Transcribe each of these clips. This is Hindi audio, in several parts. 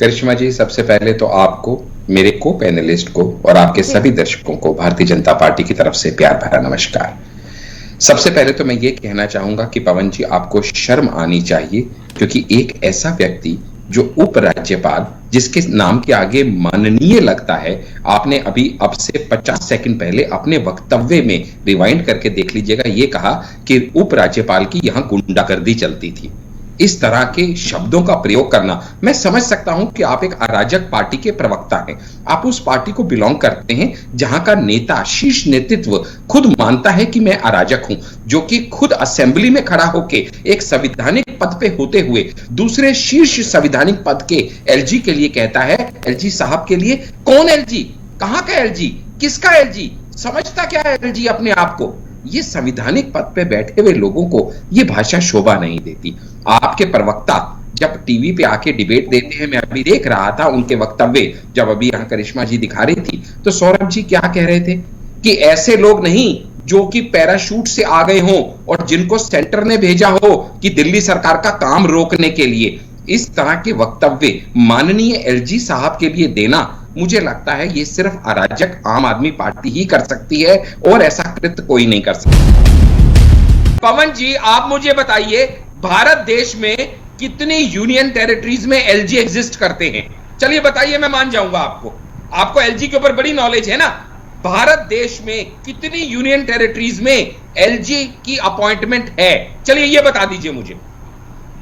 करिश्मा जी, सबसे पहले तो आपको, मेरे को पैनलिस्ट को और आपके सभी दर्शकों को भारतीय जनता पार्टी की तरफ से प्यार भरा नमस्कार। सबसे पहले तो मैं ये कहना चाहूंगा कि पवन जी, आपको शर्म आनी चाहिए, क्योंकि एक ऐसा व्यक्ति जो उपराज्यपाल, जिसके नाम के आगे माननीय लगता है, आपने अभी अब से 50 सेकंड पहले अपने वक्तव्य में रिवाइंड करके देख लीजिएगा, ये कहा कि उपराज्यपाल की यहां गुंडागर्दी चलती थी। इस तरह के शब्दों का प्रयोग करना, मैं समझ सकता हूं कि आप एक अराजक पार्टी के प्रवक्ता हैं, आप उस पार्टी को बिलोंग करते हैं जहां का नेता, शीर्ष नेतृत्व खुद मानता है कि मैं अराजक हूं, जो कि खुद असेंबली में खड़ा होके एक संवैधानिक पद पे होते हुए दूसरे शीर्ष संवैधानिक पद के एलजी के लिए कहता है, एलजी साहब के लिए, कौन एलजी, कहां का एलजी, किसका एलजी, समझता क्या है एलजी अपने आप को? ये संवैधानिक पद पे बैठे हुए लोगों को ये भाषा शोभा नहीं देती। आपके प्रवक्ता जब टीवी पे आके डिबेट देते हैं, मैं अभी देख रहा था उनके वक्तव्य, जब अभी यहां करिश्मा जी दिखा रही थी, तो सौरभ जी क्या कह रहे थे कि ऐसे लोग नहीं जो कि पैराशूट से आ गए हों और जिनको सेंटर ने भेजा हो कि दिल्ली सरकार का काम रोकने के लिए। इस तरह के वक्तव्य माननीय एलजी साहब के लिए देना, मुझे लगता है ये सिर्फ अराजक आम आदमी पार्टी ही कर सकती है और ऐसा कृत्य कोई नहीं कर सकता। पवन जी, आप मुझे बताइए, भारत देश में कितनी यूनियन टेरिटरीज में एलजी एग्जिस्ट करते हैं? चलिए बताइए, मैं मान जाऊंगा आपको एलजी के ऊपर बड़ी नॉलेज है ना। भारत देश में कितनी यूनियन टेरिटरीज में एलजी की अपॉइंटमेंट है? चलिए ये बता दीजिए मुझे,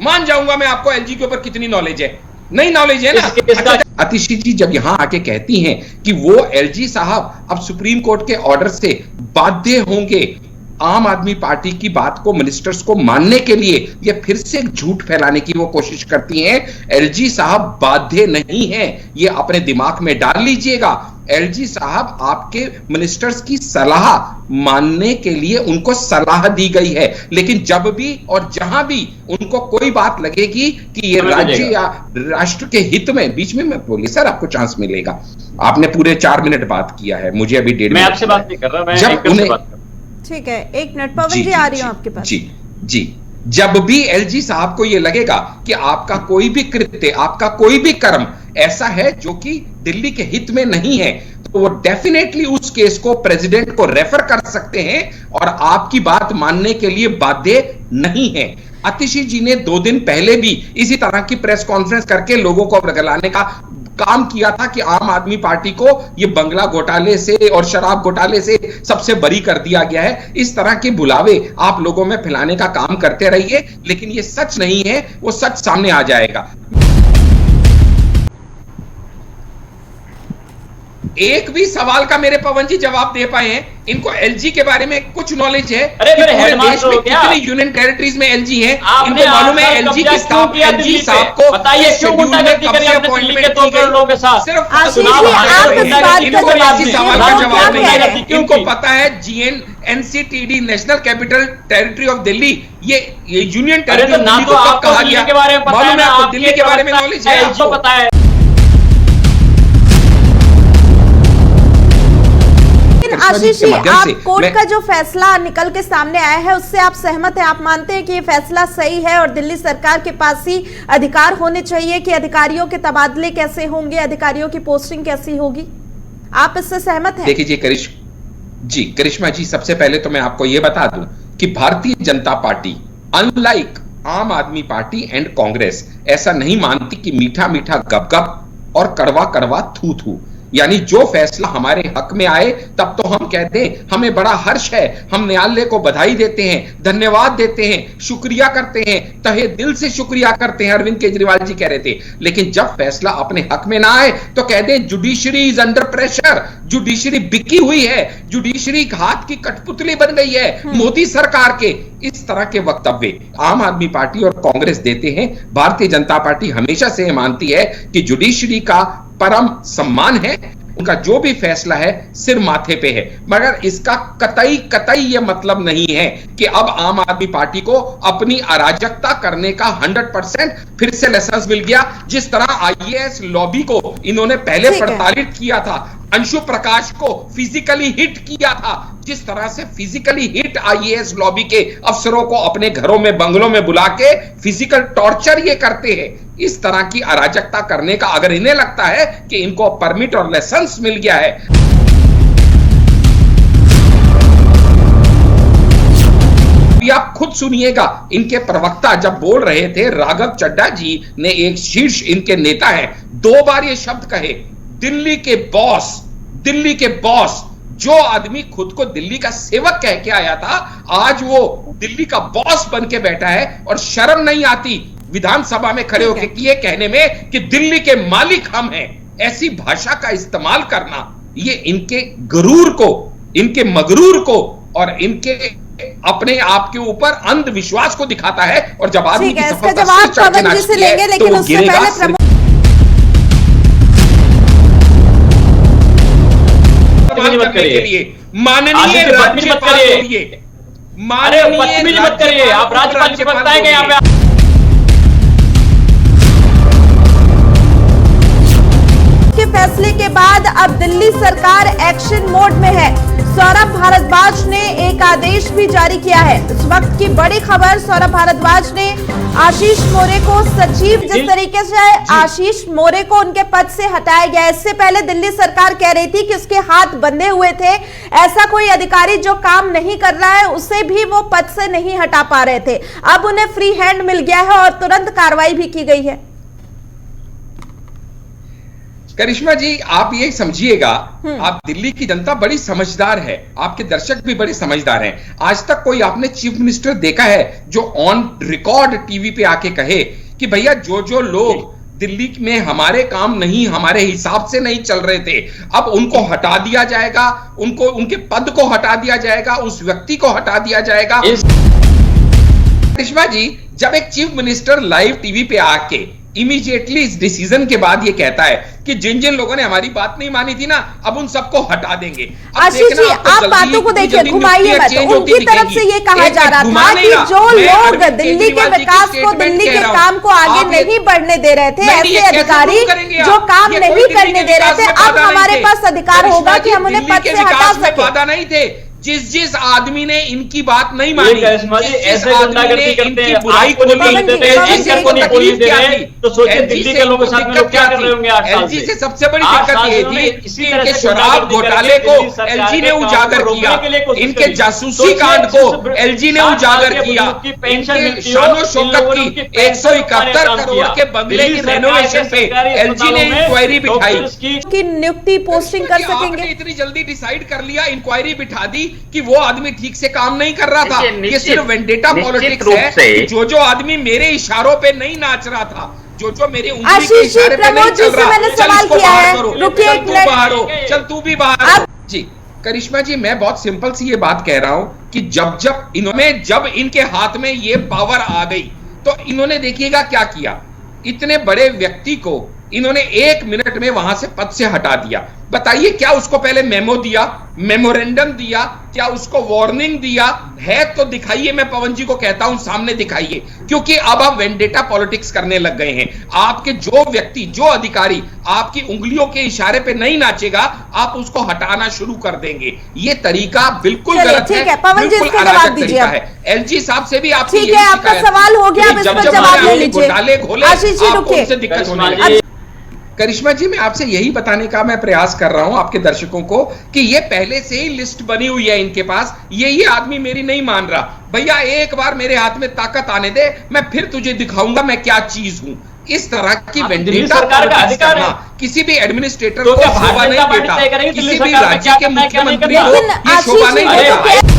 मान जाऊंगा मैं आपको एलजी के ऊपर कितनी नॉलेज है। नहीं नॉलेज है ना। अतिशी जी जब यहां आके कहती हैं कि वो एलजी साहब अब सुप्रीम कोर्ट के ऑर्डर से बाध्य होंगे आम आदमी पार्टी की बात को, मिनिस्टर्स को मानने के लिए, ये फिर से झूठ फैलाने की वो कोशिश करती हैं। एलजी साहब बाध्य नहीं है, ये अपने दिमाग में डाल लीजिएगा। एलजी साहब आपके मिनिस्टर्स की सलाह मानने के लिए उनको सलाह दी गई है, लेकिन जब भी और जहां भी उनको कोई बात लगेगी कि ये राज्य या राष्ट्र के हित में, बीच में मैं बोली सर, आपको चांस मिलेगा। आपने पूरे 4 मिनट बात किया है, मुझे अभी 1.5 मिनट। मैं आपसे बात नहीं कर रहा, मैं जब उन्हें, ठीक है, 1 मिनट पवन जी आ रही हूं आपके पास। जी, जब भी एलजी साहब को यह लगेगा कि आपका कोई भी कृत्य, आपका कोई भी कर्म ऐसा है जो कि दिल्ली के हित में नहीं है, तो वो डेफिनेटली उस केस को प्रेसिडेंट को रेफर कर सकते हैं और आपकी बात मानने के लिए बाध्य नहीं है। अतिशी जी ने 2 दिन पहले भी इसी तरह की प्रेस कॉन्फ्रेंस करके लोगों को रगलाने का काम किया था कि आम आदमी पार्टी को ये बंगला घोटाले से और शराब घोटाले से सबसे बरी कर दिया गया है। इस तरह के बुलावे आप लोगों में फैलाने का काम करते रहिए, लेकिन ये सच नहीं है, वो सच सामने आ जाएगा। एक भी सवाल का मेरे पवन जी जवाब दे पाए हैं? इनको एलजी के बारे में कुछ नॉलेज है? अरे मेरे देश में कितनी यूनियन टेरिटरीज में एलजी है? इनको मालूम है एलजी की स्टाफ, एलजी साहब को बताइए क्यों गुंडागर्दी करी आपने दिल्ली के 2 करोड़ लोगों के साथ? सिर्फ चुनाव इनको ऐसी सवाल का जवाब नहीं है। इनको पता है NCTD, National Capital Territory of Delhi, ये यूनियन टेरिटरी ना तो आपको दिल्ली के बारे में पता है, आपको दिल्ली के बारे में नॉलेज है, आपको पता है। आशीष जी, आप कोर्ट का जो फैसला निकल के सामने आया है उससे आप सहमत हैं? आप मानते हैं कि ये फैसला सही है और दिल्ली सरकार के पास ही अधिकार होने चाहिए कि अधिकारियों के तबादले कैसे होंगे, अधिकारियों की पोस्टिंग कैसी होगी? आप इससे सहमत हैं? देखिए करिश्मा जी, सबसे पहले तो मैं आपको यह बता दूं कि भारतीय जनता पार्टी अनलाइक आम आदमी पार्टी एंड कांग्रेस ऐसा नहीं मानती कि मीठा मीठा गप-गप और कड़वा कड़वा थू-थू, यानी जो फैसला हमारे हक में आए तब तो हम कहते हैं हमें बड़ा हर्ष है, हम न्यायालय को बधाई देते हैं, धन्यवाद देते हैं, शुक्रिया करते हैं, तहे दिल से शुक्रिया करते हैं, अरविंद केजरीवाल जी कह रहे थे। लेकिन जब फैसला अपने हक में ना आए तो कह दें judiciary is under pressure, judiciary बिकी हुई है, जुडिशरी हाथ की कठपुतली बन गई है मोदी सरकार के। इस तरह के वक्तव्य आम आदमी पार्टी और कांग्रेस देते हैं। भारतीय जनता पार्टी हमेशा से मानती है कि जुडिशरी का परम सम्मान है, उनका जो भी फैसला है सिर माथे पे है, मगर इसका कतई यह मतलब नहीं है कि अब आम आदमी पार्टी को अपनी अराजकता करने का 100% फिर से लाइसेंस मिल गया। जिस तरह आईएएस लॉबी को इन्होंने पहले प्रताड़ित किया था, अंशु प्रकाश को फिजिकली हिट किया था, जिस तरह से फिजिकली हिट आईएएस लॉबी के अफसरों को अपने घरों में बंगलों में बुला के फिजिकल टॉर्चर ये करते हैं, इस तरह की अराजकता करने का अगर इन्हें लगता है कि इनको परमिट और लाइसेंस मिल गया है, आप खुद सुनिएगा। इनके प्रवक्ता जब बोल रहे थे, राघव चड्ढा जी ने, एक शीर्ष इनके नेता हैं, 2 बार ये शब्द कहे, दिल्ली के बॉस, दिल्ली के बॉस। जो आदमी खुद को दिल्ली का सेवक कह के आया था, आज वो दिल्ली का बॉस बन के बैठा है और शर्म नहीं आती विधानसभा में खड़े होकर ये कहने में कि दिल्ली के मालिक हम हैं। ऐसी भाषा का इस्तेमाल करना ये इनके गरूर को, इनके मगरूर को और इनके अपने आप के ऊपर अंधविश्वास को दिखाता है। और जब आदमी की सफलता से लेंगे, लेकिन उससे पहले माननीय राज्यपाल, माननीय मत करिए, आप राज्यपाल से बताएंगे यहाँ पे। के फैसले के बाद अब दिल्ली सरकार एक्शन मोड में है। सौरभ भारद्वाज ने एक आदेश भी जारी किया है। इस वक्त की बड़ी खबर, सौरभ भारद्वाज ने आशीष मोरे को सचिव, जिस तरीके से आशीष मोरे को उनके पद से हटाया गया, इससे पहले दिल्ली सरकार कह रही थी कि उसके हाथ बंधे हुए थे, ऐसा कोई अधिकारी जो काम नहीं कर रहा है उसे भी वो पद से नहीं हटा पा रहे थे। अब उन्हें फ्री हैंड मिल गया है और तुरंत कार्रवाई भी की गई है। करिश्मा जी, आप ये समझिएगा, आप दिल्ली की जनता बड़ी समझदार है, आपके दर्शक भी बड़े समझदार हैं। आज तक कोई आपने चीफ मिनिस्टर देखा है जो ऑन रिकॉर्ड टीवी पे आके कहे कि भैया जो लोग दिल्ली में हमारे काम नहीं, हमारे हिसाब से नहीं चल रहे थे, अब उनको हटा दिया जाएगा, उनको उनके पद को हटा दिया जाएगा, उस व्यक्ति को हटा दिया जाएगा। करिश्मा जी, जब एक चीफ मिनिस्टर लाइव टीवी पे आके इमीडिएटली इस डिसीजन के बाद ये कहता है कि जिन जिन लोगों ने हमारी बात नहीं मानी थी ना, अब उन सबको हटा देंगे। आशीष जी, आप बातों को देखिए, घुमाइए मत। उनकी तरफ से ये कहा जा रहा था कि जो लोग दिल्ली के विकास को, दिल्ली के काम को आगे नहीं बढ़ने दे रहे थे, ऐसे अधिकारी जो काम नहीं करने दे रहे थे, अब हमारे पास अधिकार होगा कि हम उन्हें पद से हटा सकें। वादा नहीं थे। जिस आदमी ने इनकी बात नहीं मानी, ऐसे गुंडागर्दी करते हैं, बुराई को नहीं बोलते थे, एंकर को नहीं बोलने दे रहे, तो सोचिए दिल्ली के लोगों के साथ में लोग क्या कर रहे होंगे 8 साल से। सबसे बड़ी दिक्कत ये थी कि इनके शराब घोटाले को एलजी ने उजागर किया, इनके जासूसी कांड को एलजी ने उजागर किया, इनके शानो शौकत की 171 करोड़ के बंगले की रेनोवेशन पे एलजी ने इंक्वायरी बिठाई कि नियुक्ति पोस्टिंग कर सकेंगे। इतनी जल्दी डिसाइड कर लिया, इंक्वायरी बिठा दी कि वो आदमी ठीक से काम नहीं कर रहा था। ये सिर्फ वेंडेटा पॉलिटिक्स है। जो आदमी मेरे इशारों पे नहीं नाच रहा था, जो मेरे उंगली के इशारे पे नहीं चल रहा, मैंने सवाल किया है, रुकिए एक मिनट, बाहर हो, चल तू भी बाहर जी। करिश्मा जी, मैं बहुत सिंपल सी ये बात कह रहा हूं कि जब इनके हाथ में ये पावर आ गई तो इन्होंने देखिएगा क्या किया। इतने बड़े व्यक्ति को इन्होंने 1 मिनट में वहां से पद से हटा दिया। बताइए, क्या उसको पहले मेमो दिया, मेमोरेंडम दिया, क्या उसको वार्निंग दिया है? तो दिखाइए, मैं पवन जी को कहता हूं सामने दिखाइए, क्योंकि अब आप वेंडेटा पॉलिटिक्स करने लग गए हैं। आपके जो व्यक्ति, जो अधिकारी आपकी उंगलियों के इशारे पे नहीं नाचेगा, आप उसको हटाना शुरू कर देंगे। ये तरीका बिल्कुल गलत है, बिल्कुल अराजक तरीका है। एलजी साहब से भी आपकी ठीक है, आपका सवाल हो गया, अब इस पर जवाब ले लीजिए। घोटाले खोले, आपको उनसे दिक्कत होने लगी। करिश्मा जी, मैं आपसे यही बताने का मैं प्रयास कर रहा हूं आपके दर्शकों को कि ये पहले से ही लिस्ट बनी हुई है इनके पास। ये आदमी मेरी नहीं मान रहा, भैया एक बार मेरे हाथ में ताकत आने दे, मैं फिर तुझे दिखाऊंगा मैं क्या चीज हूं। इस तरह की वेंडेटा करना किसी भी एडमिनिस्ट्रेटर को शोभा नहीं देता, किसी भी राज्य के मुख्यमंत्री को ये शोभा नहीं देता।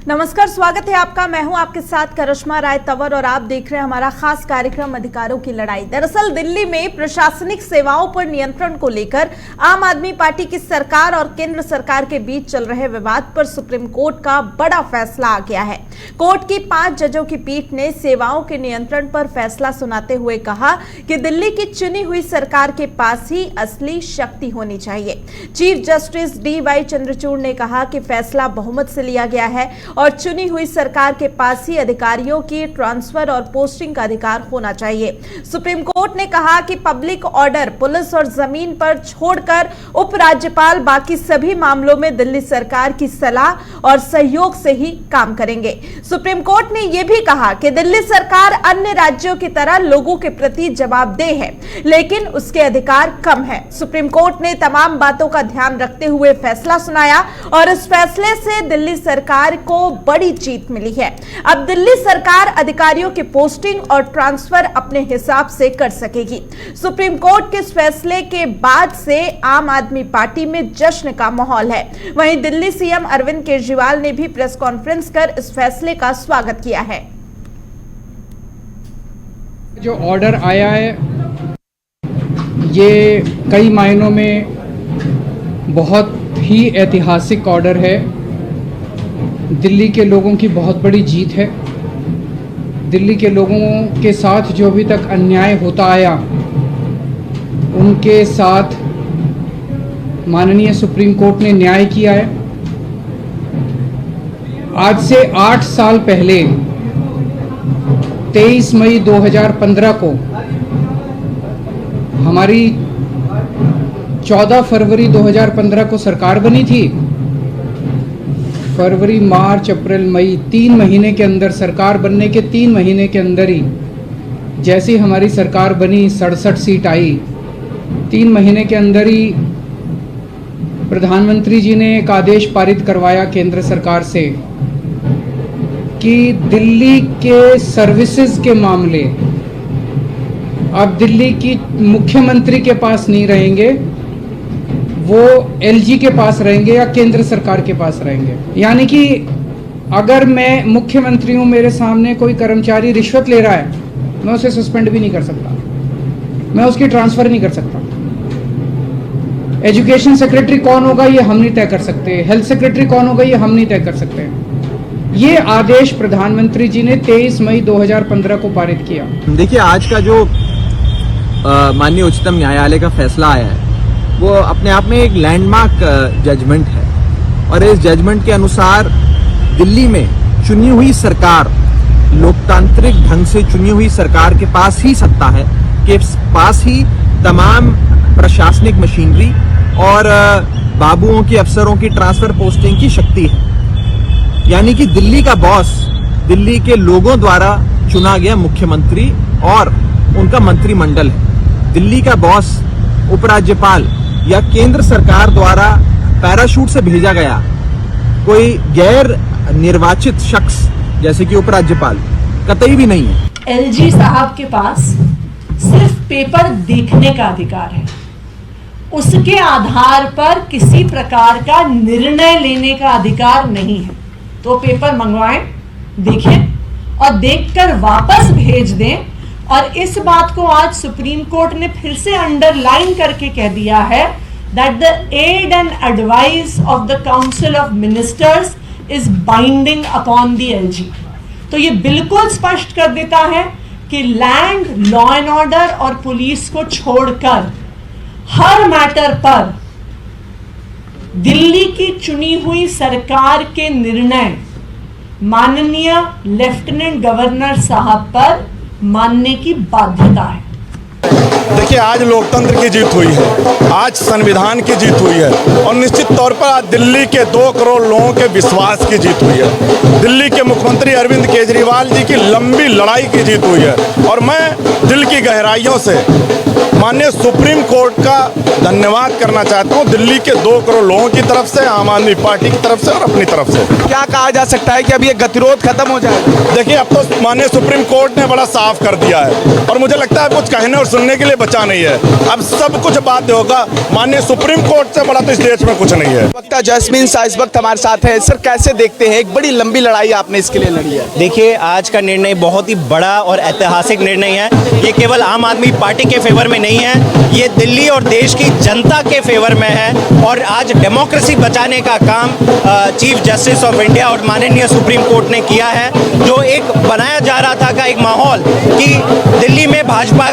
नमस्कार, स्वागत है आपका। मैं हूं आपके साथ करिश्मा राय तंवर और आप देख रहे हैं हमारा खास कार्यक्रम अधिकारों की लड़ाई। दरअसल दिल्ली में प्रशासनिक सेवाओं पर नियंत्रण को लेकर आम आदमी पार्टी की सरकार और केंद्र सरकार के बीच चल रहे विवाद पर सुप्रीम कोर्ट का बड़ा फैसला आ गया है। कोर्ट की 5 जजों की पीठ ने सेवाओं के नियंत्रण पर फैसला सुनाते हुए कहा कि दिल्ली की चुनी हुई सरकार के पास ही असली शक्ति होनी चाहिए। चीफ जस्टिस DY चंद्रचूड़ ने कहा कि फैसला बहुमत से लिया गया है और चुनी हुई सरकार के पास ही अधिकारियों की ट्रांसफर और पोस्टिंग का अधिकार होना चाहिए। सुप्रीम कोर्ट ने कहा कि पब्लिक ऑर्डर, पुलिस और जमीन पर छोड़कर उपराज्यपाल बाकी सभी मामलों में दिल्ली सरकार की सलाह और सहयोग से ही काम करेंगे। सुप्रीम कोर्ट ने यह भी कहा कि दिल्ली सरकार अन्य राज्यों की तरह लोगों के प्रति जवाबदेह है, लेकिन उसके अधिकार कम है। सुप्रीम कोर्ट ने तमाम बातों का ध्यान रखते हुए फैसला सुनाया और इस फैसले से दिल्ली सरकार को बड़ी जीत मिली है। अब दिल्ली सरकार अधिकारियों की पोस्टिंग और ट्रांसफर अपने हिसाब से कर सकेगी। सुप्रीम कोर्ट के इस फैसले के बाद से आम आदमी पार्टी में जश्न का माहौल है। वहीं दिल्ली सीएम अरविंद केजरीवाल ने भी प्रेस कॉन्फ्रेंस कर इस फैसले का स्वागत किया है। जो ऑर्डर आया है ये कई मायनों में बहुत ही ऐतिहासिक ऑर्डर है। दिल्ली के लोगों की बहुत बड़ी जीत है। दिल्ली के लोगों के साथ जो अभी तक अन्याय होता आया उनके साथ माननीय सुप्रीम कोर्ट ने न्याय किया है। आज से 8 साल पहले 23 मई 2015 को हमारी 14 फरवरी 2015 को सरकार बनी थी। फरवरी, मार्च, अप्रैल, मई 3 महीने के अंदर, सरकार बनने के 3 महीने के अंदर ही जैसी हमारी सरकार बनी 67 सीट आई। 3 महीने के अंदर ही प्रधानमंत्री जी ने एक आदेश पारित करवाया केंद्र सरकार से कि दिल्ली के सर्विसेज के मामले अब दिल्ली की मुख्यमंत्री के पास नहीं रहेंगे, वो एलजी के पास रहेंगे या केंद्र सरकार के पास रहेंगे। यानी कि अगर मैं मुख्यमंत्री हूं, मेरे सामने कोई कर्मचारी रिश्वत ले रहा है, मैं उसे सस्पेंड भी नहीं कर सकता, मैं उसकी ट्रांसफर नहीं कर सकता। एजुकेशन सेक्रेटरी कौन होगा ये हम नहीं तय कर सकते, हेल्थ सेक्रेटरी कौन होगा ये हम नहीं तय कर सकते। ये आदेश प्रधानमंत्री जी ने 23 मई 2015 को पारित किया। देखिए, आज का जो माननीय उच्चतम न्यायालय का फैसला आया है वो अपने आप में एक लैंडमार्क जजमेंट है और इस जजमेंट के अनुसार दिल्ली में चुनी हुई सरकार, लोकतांत्रिक ढंग से चुनी हुई सरकार के पास ही सत्ता है, के पास ही तमाम प्रशासनिक मशीनरी और बाबुओं के अफसरों की ट्रांसफर पोस्टिंग की शक्ति है। यानी कि दिल्ली का बॉस दिल्ली के लोगों द्वारा चुना गया मुख्यमंत्री और उनका मंत्रिमंडल है। दिल्ली का बॉस उपराज्यपाल या केंद्र सरकार द्वारा पैराशूट से भेजा गया कोई गैर निर्वाचित शख्स जैसे कि उपराज्यपाल कतई भी नहीं है। एलजी साहब के पास सिर्फ पेपर देखने का अधिकार है, उसके आधार पर किसी प्रकार का निर्णय लेने का अधिकार नहीं है। तो पेपर मंगवाएं, देखें और देखकर वापस भेज दें। और इस बात को आज सुप्रीम कोर्ट ने फिर से अंडरलाइन करके कह दिया है that the aid and advice of the council of ministers is binding upon the LG. तो ये बिल्कुल स्पष्ट कर देता है कि लैंड, लॉ एंड ऑर्डर और पुलिस को छोड़कर हर मैटर पर दिल्ली की चुनी हुई सरकार के निर्णय माननीय लेफ्टिनेंट गवर्नर साहब पर मानने की बाध्यता है। देखिए, आज लोकतंत्र की जीत हुई है, आज संविधान की जीत हुई है और निश्चित तौर पर आज दिल्ली के 2 करोड़ लोगों के विश्वास की जीत हुई है। दिल्ली के मुख्यमंत्री अरविंद केजरीवाल जी की लंबी लड़ाई की जीत हुई है और मैं दिल की गहराइयों से माननीय सुप्रीम कोर्ट का धन्यवाद करना चाहता हूँ, दिल्ली के 2 करोड़ लोगों की तरफ से, आम आदमी पार्टी की तरफ से और अपनी तरफ से। क्या कहा जा सकता है कि अब ये गतिरोध खत्म हो जाएगा? देखिए, अब तो माननीय सुप्रीम कोर्ट ने बड़ा साफ कर दिया है और मुझे लगता है कुछ कहने और सुनने के लिए बचा नहीं है। अब सब कुछ बाध्य होगा, माननीय सुप्रीम कोर्ट से बड़ा तो इस देश में कुछ नहीं है। वक्ता जैस्मीन शाह इस वक्त हमारे साथ है। सर, कैसे देखते हैं, एक बड़ी लंबी लड़ाई आपने इसके लिए लड़ी है? देखिए, आज का निर्णय बहुत ही बड़ा और ऐतिहासिक निर्णय है। ये केवल आम आदमी पार्टी के फेवर में नहीं नहीं है, ये दिल्ली और देश की जनता के फेवर में है। और आज डेमोक्रेसी बचाने का काम चीफ जस्टिस ऑफ इंडिया और माननीय सुप्रीम कोर्ट ने किया है। जो एक बनाया जा रहा था का एक माहौल कि दिल्ली में भाजपा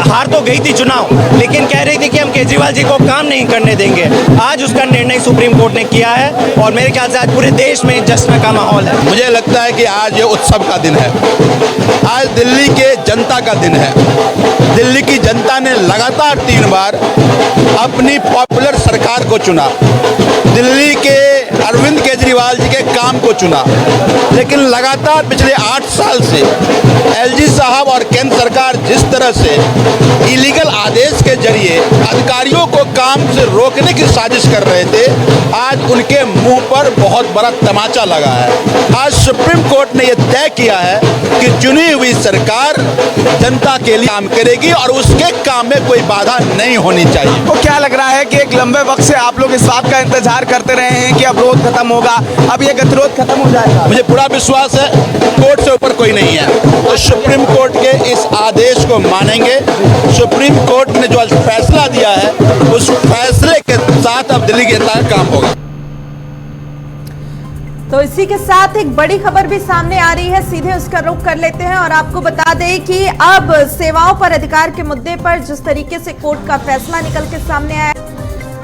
हार तो गई थी चुनाव, लेकिन कह रही थी कि हम केजरीवाल जी को काम नहीं करने देंगे, आज उसका निर्णय सुप्रीम कोर्ट ने किया है और मेरे ख्याल से आज पूरे देश में जश्न का माहौल है। मुझे लगता है कि आज ये उत्सव का दिन है, आज दिल्ली के जनता का दिन है। दिल्ली की जनता ने लगातार 3 बार अपनी पॉपुलर सरकार को चुना, दिल्ली के अरविंद केजरीवाल जी के काम को चुना, लेकिन लगातार पिछले 8 साल से एलजी साहब और केंद्र सरकार जिस तरह से इलीगल आदेश के जरिए अधिकारियों को काम से रोकने की साजिश कर रहे थे, आज उनके मुंह पर बहुत बड़ा तमाचा लगा है। आज सुप्रीम कोर्ट ने यह तय किया है कि चुनी हुई सरकार जनता के लिए काम करेगी और उसके काम में कोई बाधा नहीं होनी चाहिए। तो क्या लग रहा है कि एक लंबे वक्त से आप लोग इस बात का इंतजार करते रहे हैं कि अब विरोध खत्म होगा, अब ये गतिरोध खत्म हो जाएगा? मुझे पूरा विश्वास है कोर्ट से ऊपर कोई नहीं है, तो सुप्रीम कोर्ट के इस आदेश को मानेंगे। सुप्रीम कोर्ट ने जो आज फैसला दिया है उस फैसले के साथ अब दिल्ली के अंदर काम होगा। तो इसी के साथ एक बड़ी खबर भी सामने आ रही है, सीधे उसका रुख कर लेते हैं और आपको बता दें कि अब सेवाओं पर अधिकार के मुद्दे पर जिस तरीके से कोर्ट का फैसला निकल के सामने आया,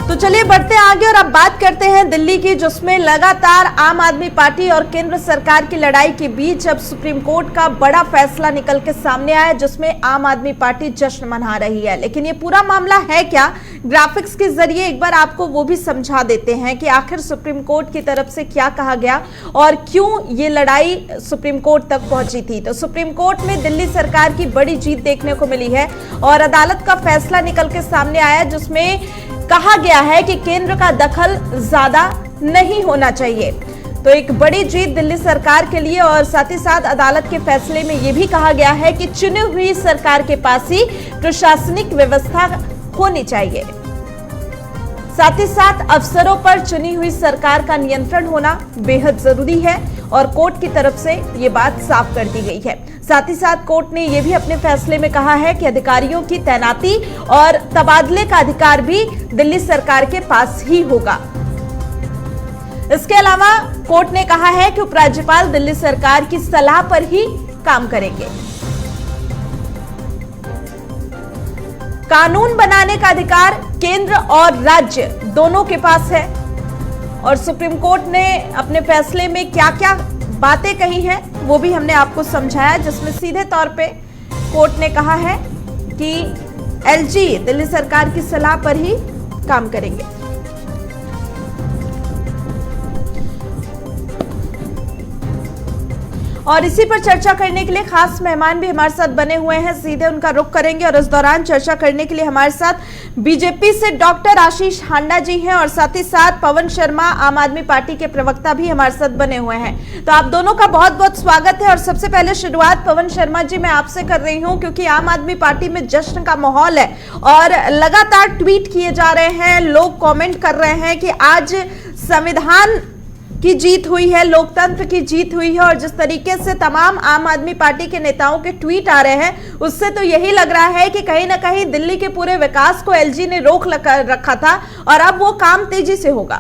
तो चलिए बढ़ते हैं आगे और अब बात करते हैं दिल्ली की, जिसमें लगातार आम आदमी पार्टी और केंद्र सरकार की लड़ाई के बीच अब सुप्रीम कोर्ट का बड़ा फैसला निकल के सामने आया, जिसमें आम आदमी पार्टी जश्न मना रही है। लेकिन ये पूरा मामला है क्या, ग्राफिक्स के जरिए एक बार आपको वो भी समझा देते हैं कि आखिर सुप्रीम कोर्ट की तरफ से क्या कहा गया और क्यों ये लड़ाई सुप्रीम कोर्ट तक पहुंची थी। तो सुप्रीम कोर्ट में दिल्ली सरकार की बड़ी जीत देखने को मिली है और अदालत का फैसला निकल के सामने आया, जिसमें कहा गया है कि केंद्र का दखल ज्यादा नहीं होना चाहिए। तो एक बड़ी जीत दिल्ली सरकार के लिए और साथ ही साथ अदालत के फैसले में यह भी कहा गया है कि चुनी हुई सरकार के पास ही प्रशासनिक व्यवस्था होनी चाहिए। साथ ही साथ अफसरों पर चुनी हुई सरकार का नियंत्रण होना बेहद जरूरी है और कोर्ट की तरफ से ये बात साफ कर दी गई है। साथ ही साथ कोर्ट ने यह भी अपने फैसले में कहा है कि अधिकारियों की तैनाती और तबादले का अधिकार भी दिल्ली सरकार के पास ही होगा। इसके अलावा कोर्ट ने कहा है कि उपराज्यपाल दिल्ली सरकार की सलाह पर ही काम करेंगे। कानून बनाने का अधिकार केंद्र और राज्य दोनों के पास है और सुप्रीम कोर्ट ने अपने फैसले में क्या क्या बातें कही हैं वो भी हमने आपको समझाया, जिसमें सीधे तौर पे कोर्ट ने कहा है कि एलजी दिल्ली सरकार की सलाह पर ही काम करेंगे। और इसी पर चर्चा करने के लिए खास मेहमान भी हमारे साथ बने हुए हैं, सीधे उनका रुख करेंगे और इस दौरान चर्चा करने के लिए हमारे साथ बीजेपी से डॉक्टर आशीष हांडा जी हैं और साथ ही साथ पवन शर्मा आम आदमी पार्टी के प्रवक्ता भी हमारे साथ बने हुए हैं। तो आप दोनों का बहुत बहुत स्वागत है और सबसे पहले शुरुआत पवन शर्मा जी मैं आपसे कर रही हूं, क्योंकि आम आदमी पार्टी में जश्न का माहौल है और लगातार ट्वीट किए जा रहे हैं, लोग कॉमेंट कर रहे हैं कि आज संविधान की जीत हुई है, लोकतंत्र की जीत हुई है और जिस तरीके से तमाम आम आदमी पार्टी के नेताओं के ट्वीट आ रहे हैं उससे तो यही लग रहा है कि कहीं ना कहीं दिल्ली के पूरे विकास को एलजी ने रोक रखा था और अब वो काम तेजी से होगा।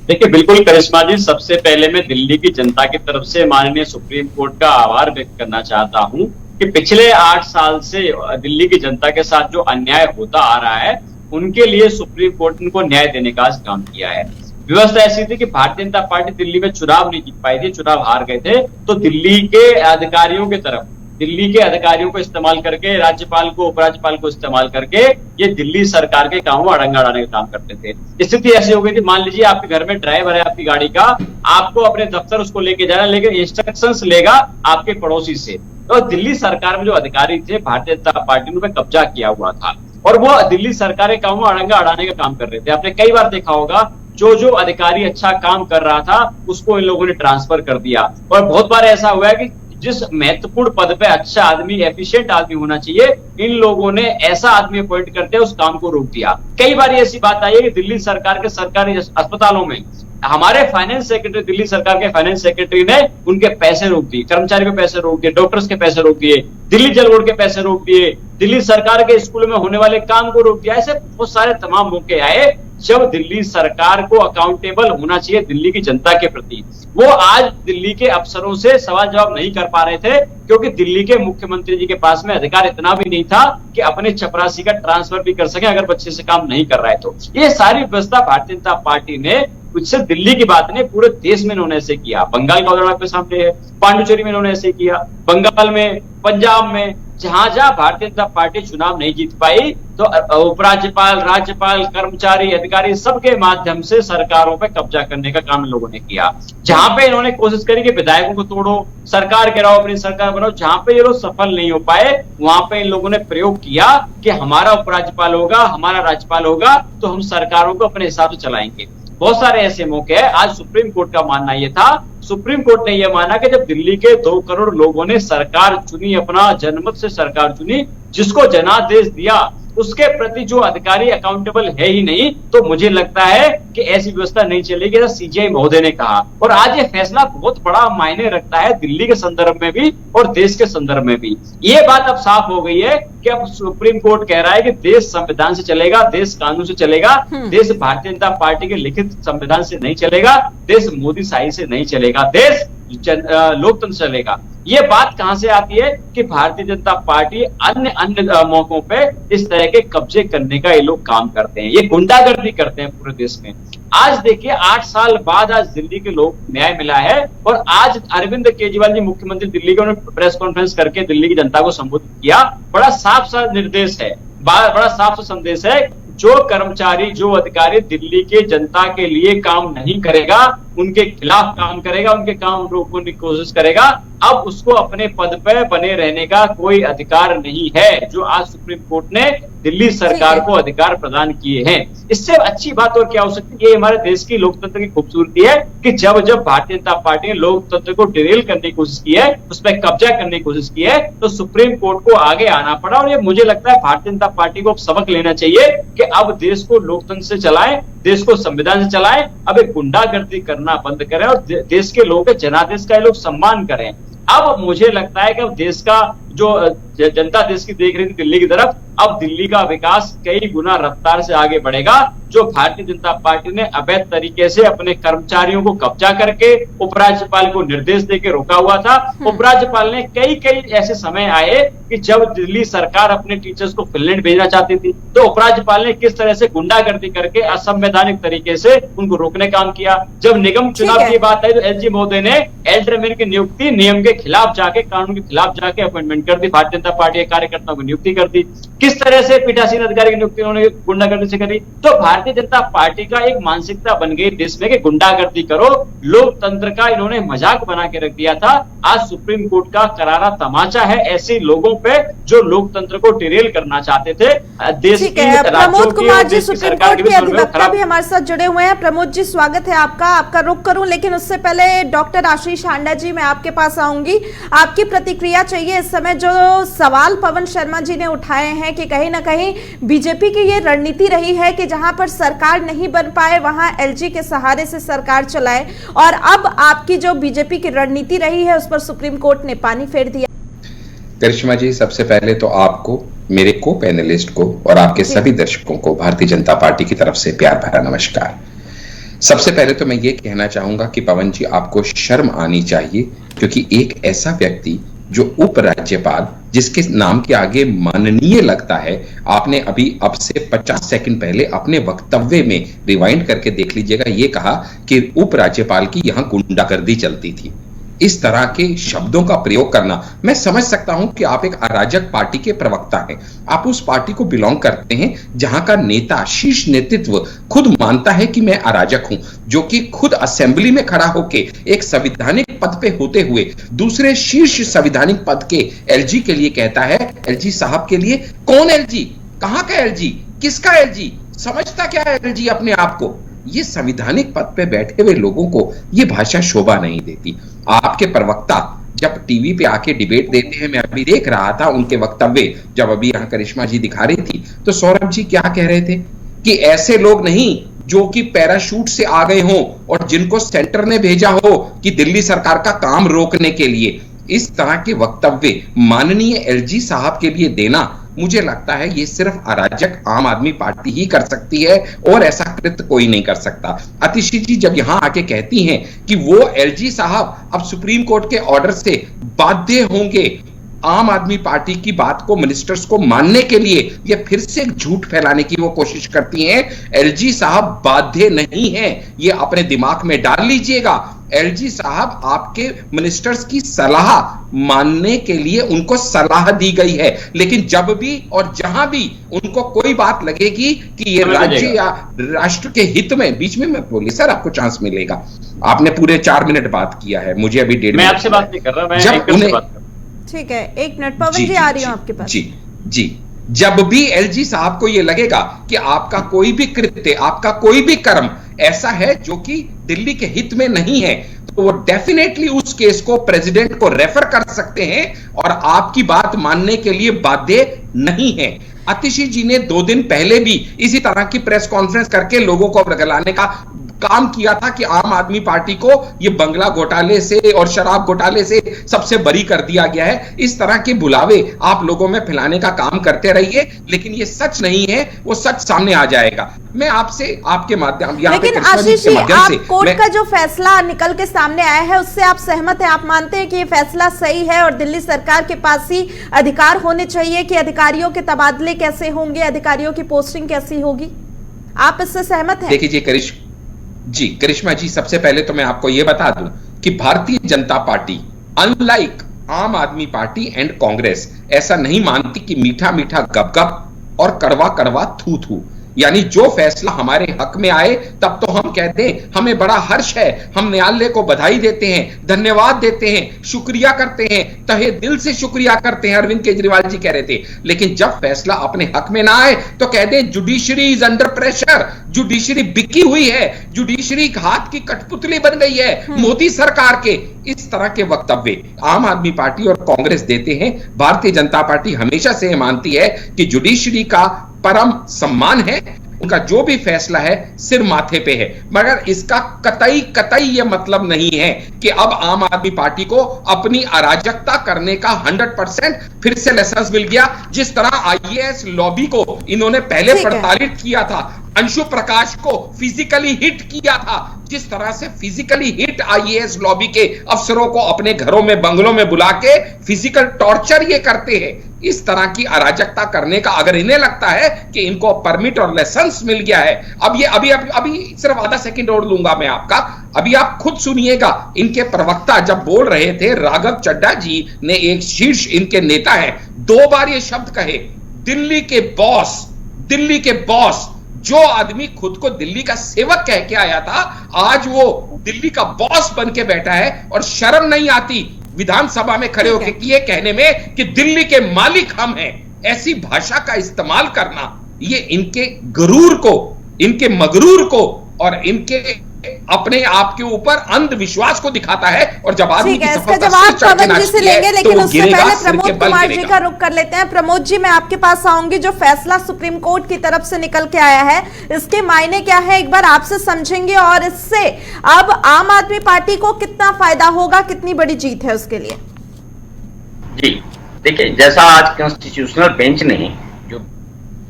देखिए बिल्कुल करिश्मा जी, सबसे पहले मैं दिल्ली की जनता की तरफ से माननीय सुप्रीम कोर्ट का आभार व्यक्त करना चाहता हूं कि पिछले 8 साल से दिल्ली की जनता के साथ जो अन्याय होता आ रहा है उनके लिए सुप्रीम कोर्ट ने उनको न्याय देने का काम किया है। व्यवस्था ऐसी थी कि भारतीय जनता पार्टी दिल्ली में चुनाव नहीं जीत पाई थी, चुनाव हार गए थे, तो दिल्ली के अधिकारियों की तरफ दिल्ली के अधिकारियों को इस्तेमाल करके, राज्यपाल को, उपराज्यपाल को इस्तेमाल करके ये दिल्ली सरकार के कामों में अड़ंगा डालने का काम करते थे। स्थिति ऐसी हो गई थी, मान लीजिए आपके घर में ड्राइवर है आपकी गाड़ी का, आपको अपने दफ्तर उसको लेके जाना, लेकिन इंस्ट्रक्शंस लेगा आपके पड़ोसी से। तो दिल्ली सरकार में जो अधिकारी थे भारतीय जनता पार्टी ने कब्जा किया हुआ था और वो दिल्ली सरकार के कामों में अड़ंगा अड़ाने का काम कर रहे थे। आपने कई बार देखा होगा जो अधिकारी अच्छा काम कर रहा था उसको इन लोगों ने ट्रांसफर कर दिया और बहुत बार ऐसा हुआ है कि जिस महत्वपूर्ण पद पे अच्छा आदमी, एफिशिएंट आदमी होना चाहिए, इन लोगों ने ऐसा आदमी अपॉइंट करते उस काम को रोक दिया। कई बार ऐसी बात आई है कि दिल्ली सरकार के सरकारी अस्पतालों में हमारे फाइनेंस सेक्रेटरी, दिल्ली सरकार के फाइनेंस सेक्रेटरी ने उनके पैसे रोक दिए, कर्मचारी के पैसे रोक दिए, डॉक्टर्स के पैसे रोक दिए, दिल्ली जल बोर्ड के पैसे रोक दिए, दिल्ली सरकार के स्कूलों में होने वाले काम को रोक दिया। ऐसे बहुत सारे तमाम मौके आए जब दिल्ली सरकार को अकाउंटेबल होना चाहिए दिल्ली की जनता के प्रति। वो आज दिल्ली के अफसरों से सवाल जवाब नहीं कर पा रहे थे क्योंकि दिल्ली के मुख्यमंत्री जी के पास में अधिकार इतना भी नहीं था कि अपने चपरासी का ट्रांसफर भी कर सके अगर बच्चे से काम नहीं कर रहा है तो। ये सारी व्यवस्था भारतीय जनता पार्टी ने कुछ से दिल्ली की बात नहीं पूरे देश में इन्होंने ऐसे किया। बंगाल का उदाहरण आपके सामने है, पांडुचेरी में इन्होंने ऐसे किया, बंगाल में, पंजाब में, जहां जहां भारतीय जनता पार्टी चुनाव नहीं जीत पाई तो उपराज्यपाल, राज्यपाल, कर्मचारी, अधिकारी सबके माध्यम से सरकारों पे कब्जा करने का काम इन लोगों ने किया। जहां पे इन्होंने कोशिश करी कि विधायकों को तोड़ो, सरकार गिराओ, अपनी सरकार बनाओ, जहां पे ये लोग सफल नहीं हो पाए वहां पे इन लोगों ने प्रयोग किया कि हमारा उपराज्यपाल होगा, हमारा राज्यपाल होगा तो हम सरकारों को अपने हिसाब से चलाएंगे। बहुत सारे ऐसे मौके हैं। आज सुप्रीम कोर्ट का मानना यह था, सुप्रीम कोर्ट ने यह माना कि जब दिल्ली के 2 करोड़ लोगों ने सरकार चुनी, अपना जनमत से सरकार चुनी, जिसको जनादेश दिया उसके प्रति जो अधिकारी अकाउंटेबल है ही नहीं, तो मुझे लगता है कि ऐसी व्यवस्था नहीं चलेगी, ऐसा सीजीआई महोदय ने कहा। और आज ये फैसला बहुत बड़ा मायने रखता है दिल्ली के संदर्भ में भी और देश के संदर्भ में भी। ये बात अब साफ हो गई है कि अब सुप्रीम कोर्ट कह रहा है कि देश संविधान से चलेगा, देश कानून से चलेगा, देश भारतीय जनता पार्टी के लिखित संविधान से नहीं चलेगा, देश मोदी शाही से नहीं चलेगा, देश लोकतंत्र चलेगा। ये बात कहां से आती है कि भारतीय जनता पार्टी अन्य मौकों पे इस तरह के कब्जे करने का ये लोग काम करते हैं, ये गुंडागर्दी करते हैं पूरे देश में। आज देखिए 8 साल बाद आज दिल्ली के लोग न्याय मिला है और आज अरविंद केजरीवाल जी मुख्यमंत्री दिल्ली के उन्होंने प्रेस कॉन्फ्रेंस करके दिल्ली की जनता को संबोधित किया। बड़ा साफ साफ निर्देश है, बड़ा साफ साफ संदेश है, जो कर्मचारी, जो अधिकारी दिल्ली के जनता के लिए काम नहीं करेगा, उनके खिलाफ काम करेगा, उनके काम रोकने की कोशिश करेगा, अब उसको अपने पद पर बने रहने का कोई अधिकार नहीं है, जो आज सुप्रीम कोर्ट ने दिल्ली सरकार को अधिकार प्रदान किए हैं। इससे अच्छी बात और क्या हो सकती है? ये हमारे देश की लोकतंत्र की खूबसूरती है कि जब जब भारतीय जनता पार्टी ने लोकतंत्र को डिरेल करने की कोशिश की है, उस पर कब्जा करने की कोशिश की है, तो सुप्रीम कोर्ट को आगे आना पड़ा। और ये मुझे लगता है भारतीय जनता पार्टी को सबक लेना चाहिए कि अब देश को लोकतंत्र से चलाएं, देश को संविधान से चलाएं, अब एक गुंडागर्दी करना बंद करें और देश के लोगों के जनादेश का ये लोग सम्मान करें। अब मुझे लगता है कि अब देश का जो जनता देश की देख रही थी दिल्ली की तरफ, अब दिल्ली का विकास कई गुना रफ्तार से आगे बढ़ेगा। जो भारतीय जनता पार्टी ने अवैध तरीके से अपने कर्मचारियों को कब्जा करके उपराज्यपाल को निर्देश देकर रोका हुआ था, उपराज्यपाल ने कई ऐसे समय आए कि जब दिल्ली सरकार अपने टीचर्स को फिनलैंड भेजना चाहती थी, तो उपराज्यपाल ने किस तरह से गुंडागर्दी करके असंवैधानिक तरीके से उनको रोकने का काम किया। जब निगम चुनाव की बात आई तो एलजी महोदय ने एल्डरमैन की नियुक्ति नियम के खिलाफ जाके, कानून के खिलाफ जाके अपॉइंटमेंट कर दी, भारतीय जनता पार्टी के कार्यकर्ताओं की नियुक्ति कर दी। किस तरह से पीठासीन अधिकारी की नियुक्ति उन्होंने गुंडागर्दी से करी। तो भारतीय जनता पार्टी का एक मानसिकता बन गई देश में कि गुंडागर्दी करो, लोकतंत्र का इन्होंने मजाक बना के रख दिया था। आज सुप्रीम कोर्ट का करारा तमाचा है ऐसे लोगों पे जो लोकतंत्र को डिरेल करना चाहते थे। देश की प्रमोद कुमार जी सुप्रीम कोर्ट के अधिवक्ता भी हमारे साथ जुड़े हुए हैं। प्रमोद जी स्वागत है आपका रुख करूं, लेकिन उससे पहले डॉक्टर आशीष हांडा जी मैं आपके पास आऊंगी, आपकी प्रतिक्रिया चाहिए। इस समय जो सवाल पवन शर्मा जी ने उठाए हैं कि कहीं ना कहीं बीजेपी की ये रणनीति रही है कि जहां पर सरकार नहीं बन पाए वहां एलजी के सहारे से सरकार चलाए, और अब आपकी जो बीजेपी की रणनीति रही है उस पर सुप्रीम कोर्ट ने पानी फेर दिया। करिश्मा जी, सबसे पहले तो आपको, मेरे को पैनलिस्ट को और आपके सभी दर्शकों को भारतीय जनता पार्टी की तरफ से प्यार भरा नमस्कार। सबसे पहले तो मैं ये कहना चाहूंगा कि पवन जी, आपको शर्म आनी चाहिए, क्योंकि एक ऐसा व्यक्ति जो उपराज्यपाल, जिसके नाम के आगे माननीय लगता है, आपने अभी अब से 50 सेकंड पहले अपने वक्तव्य में रिवाइंड करके देख लीजिएगा, ये कहा कि उपराज्यपाल की यहां गुंडागर्दी चलती थी। इस तरह के शब्दों का प्रयोग करना, मैं समझ सकता हूं कि आप एक अराजक पार्टी के प्रवक्ता हैं, आप उस पार्टी को बिलोंग करते हैं जहां का नेता, शीर्ष नेतृत्व खुद मानता है कि मैं अराजक हूं, जो कि खुद असेंबली में खड़ा होकर एक संवैधानिक पद पे होते हुए दूसरे शीर्ष संवैधानिक पद के एलजी के लिए कहता है, एलजी साहब के लिए, कौन एलजी, कहां का एलजी, किसका एलजी, समझता क्या है एलजी अपने आप को? ये संवैधानिक पद पे बैठे हुए लोगों को ये भाषा शोभा नहीं देती। आपके प्रवक्ता जब टीवी पे आके डिबेट देते हैं, मैं अभी देख रहा था उनके वक्तव्य, जब अभी यहां करिश्मा जी दिखा रही थी, तो सौरभ जी क्या कह रहे थे कि ऐसे लोग नहीं जो कि पैराशूट से आ गए हों और जिनको सेंटर ने भेजा हो कि दिल्ली सरकार का काम रोकने के लिए। इस तरह के वक्तव्य माननीय एलजी साहब के लिए देना, मुझे लगता है ये सिर्फ अराजक आम आदमी पार्टी ही कर सकती है और ऐसा कृत्य कोई नहीं कर सकता। अतिशी जी जब यहां आके कहती हैं कि वो एलजी साहब अब सुप्रीम कोर्ट के ऑर्डर से बाध्य होंगे आम आदमी पार्टी की बात को, मिनिस्टर्स को मानने के लिए, ये फिर से एक झूठ फैलाने की वो कोशिश करती हैं। एलजी साहब बाध्य नहीं है, ये अपने दिमाग में डाल लीजिएगा। एलजी साहब आपके मिनिस्टर्स की सलाह मानने के लिए उनको सलाह दी गई है, लेकिन जब भी और जहां भी उनको कोई बात लगेगी कि ये राज्य या राष्ट्र के हित में, बीच में मैं बोली सर आपको चांस मिलेगा, आपने पूरे 4 मिनट बात किया है, मुझे अभी 1.5 मिनट। मैं आपसे बात नहीं कर रहा, मैं जब उन्हें, ठीक है 1 मिनट पवन जी आ रही हूं आपके पास। जी जब भी एलजी साहब को यह लगेगा कि आपका कोई भी कृत्य, आपका कोई भी कर्म ऐसा है जो कि दिल्ली के हित में नहीं है, तो वो डेफिनेटली उस केस को प्रेसिडेंट को रेफर कर सकते हैं और आपकी बात मानने के लिए बाध्य नहीं है। अतिशी जी ने 2 दिन पहले भी इसी तरह की प्रेस कॉन्फ्रेंस करके लोगों को रगलाने का काम किया था कि आम आदमी पार्टी को ये बंगला घोटाले से और शराब घोटाले से सबसे बरी कर दिया गया है। इस तरह के बुलावे आप लोगों में फैलाने का काम करते रहिए, लेकिन ये सच नहीं है, वो सच सामने आ जाएगा। मैं आपसे आपके माध्यम, लेकिन आशीष जी, आप कोर्ट का जो फैसला निकल के सामने आया है उससे आप सहमत हैं? आप मानते हैं कि ये फैसला सही है और दिल्ली सरकार के पास ही अधिकार होने चाहिए कि अधिकारियों के तबादले कैसे होंगे, अधिकारियों की पोस्टिंग कैसी होगी? आप इससे सहमत हैं? देखिए करिश्मा जी, सबसे पहले तो मैं आपको यह बता दूं कि भारतीय जनता पार्टी अनलाइक आम आदमी पार्टी एंड कांग्रेस ऐसा नहीं मानती कि मीठा मीठा गप-गप और कड़वा कड़वा थू, यानी जो फैसला हमारे हक में आए तब तो हम कहते हैं हमें बड़ा हर्ष है, हम न्यायालय को बधाई देते हैं, धन्यवाद देते हैं, शुक्रिया करते हैं, तहे दिल से शुक्रिया करते हैं, अरविंद केजरीवाल जी कह रहे थे। लेकिन जब फैसला अपने हक में ना आए तो कह दे judiciary is under pressure, judiciary बिकी हुई है, जुडिशरी हाथ की कठपुतली बन गई है मोदी सरकार के। इस तरह के वक्तव्य आम आदमी पार्टी और कांग्रेस देते हैं। भारतीय जनता पार्टी हमेशा से मानती है कि जुडिशरी का परम सम्मान है, उनका जो भी फैसला है सिर माथे पे है, मगर इसका कतई यह मतलब नहीं है कि अब आम आदमी पार्टी को अपनी अराजकता करने का 100% फिर से लाइसेंस मिल गया। जिस तरह आईएएस लॉबी को इन्होंने पहले प्रताड़ित किया था, अंशु प्रकाश को फिजिकली हिट किया था, जिस तरह से फिजिकली हिट आईएएस लॉबी के अफसरों को अपने घरों में, बंगलों में बुला के फिजिकल टॉर्चर ये करते हैं, इस तरह की अराजकता करने का अगर इन्हें लगता है कि इनको परमिट और लाइसेंस मिल गया है, अब ये अभी सिर्फ आधा सेकंड और लूंगा मैं आपका, अभी आप खुद सुनिएगा। इनके प्रवक्ता जब बोल रहे थे, राघव चड्ढा जी ने, एक शीर्ष इनके नेता है, 2 बार ये शब्द कहे, दिल्ली के बॉस। जो आदमी खुद को दिल्ली का सेवक कह के आया था, आज वो दिल्ली का बॉस बन के बैठा है और शर्म नहीं आती विधानसभा में खड़े होकर ये कहने में कि दिल्ली के मालिक हम हैं। ऐसी भाषा का इस्तेमाल करना ये इनके गुरूर को, इनके मगरूर को और इनके अपने आप के ऊपर अंधविश्वास को दिखाता है। और जब आदमी की सफलता पवन जी से लेंगे, लेकिन उससे पहले प्रमोद कुमार जी का रुख कर लेते हैं। प्रमोद जी, मैं आपके पास आऊंगी। जो फैसला सुप्रीम कोर्ट की तरफ से निकल के आया है, इसके मायने क्या है, एक बार आपसे समझेंगे, और इससे अब आम आदमी पार्टी को कितना फायदा होगा, कितनी बड़ी जीत है उसके लिए? जी देखिए, जैसा आज कॉन्स्टिट्यूशनल बेंच ने जो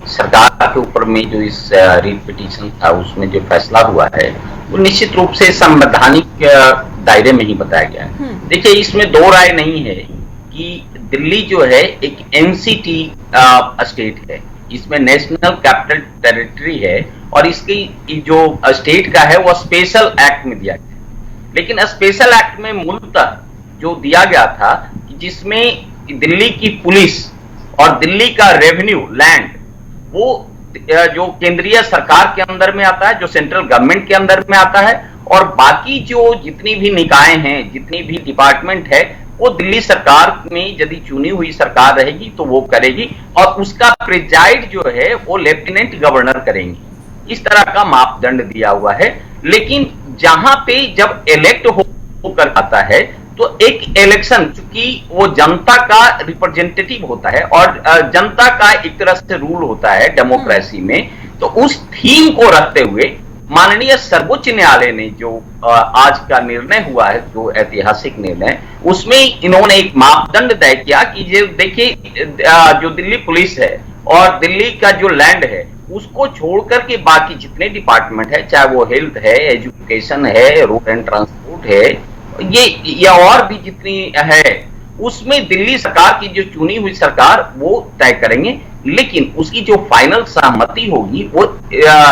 सरकार के ऊपर में जो इस रीट पिटीशन था उसमें जो फैसला हुआ है वो निश्चित रूप से संवैधानिक दायरे में ही बताया गया है। देखिए, इसमें 2 राय नहीं है कि दिल्ली जो है एक एनसीटी स्टेट है, इसमें नेशनल कैपिटल टेरिटरी है और इसकी जो स्टेट का है वो स्पेशल एक्ट में दिया गया। लेकिन स्पेशल एक्ट में मूलतः जो दिया गया था कि जिसमें दिल्ली की पुलिस और दिल्ली का रेवेन्यू लैंड वो जो केंद्रीय सरकार के अंदर में आता है, जो सेंट्रल गवर्नमेंट के अंदर में आता है, और बाकी जो जितनी भी निकाय हैं, जितनी भी डिपार्टमेंट है, वो दिल्ली सरकार में यदि चुनी हुई सरकार रहेगी तो वो करेगी और उसका प्रिजाइड जो है वो लेफ्टिनेंट गवर्नर करेंगे। इस तरह का मापदंड दिया हुआ है। लेकिन जहां पे जब इलेक्ट होकर आता है तो एक इलेक्शन, चूंकि वो जनता का रिप्रेजेंटेटिव होता है और जनता का एक तरह से रूल होता है डेमोक्रेसी में, तो उस थीम को रखते हुए माननीय सर्वोच्च न्यायालय ने जो आज का निर्णय हुआ है, जो ऐतिहासिक निर्णय, उसमें इन्होंने एक मापदंड तय किया कि ये देखिए जो दिल्ली पुलिस है और दिल्ली का जो लैंड है उसको छोड़कर के बाकी जितने डिपार्टमेंट है, चाहे वो हेल्थ है, एजुकेशन है, रोड एंड ट्रांसपोर्ट है, ये या और भी जितनी है, उसमें दिल्ली सरकार की जो चुनी हुई सरकार वो तय करेंगे। लेकिन उसकी जो फाइनल सहमति होगी वो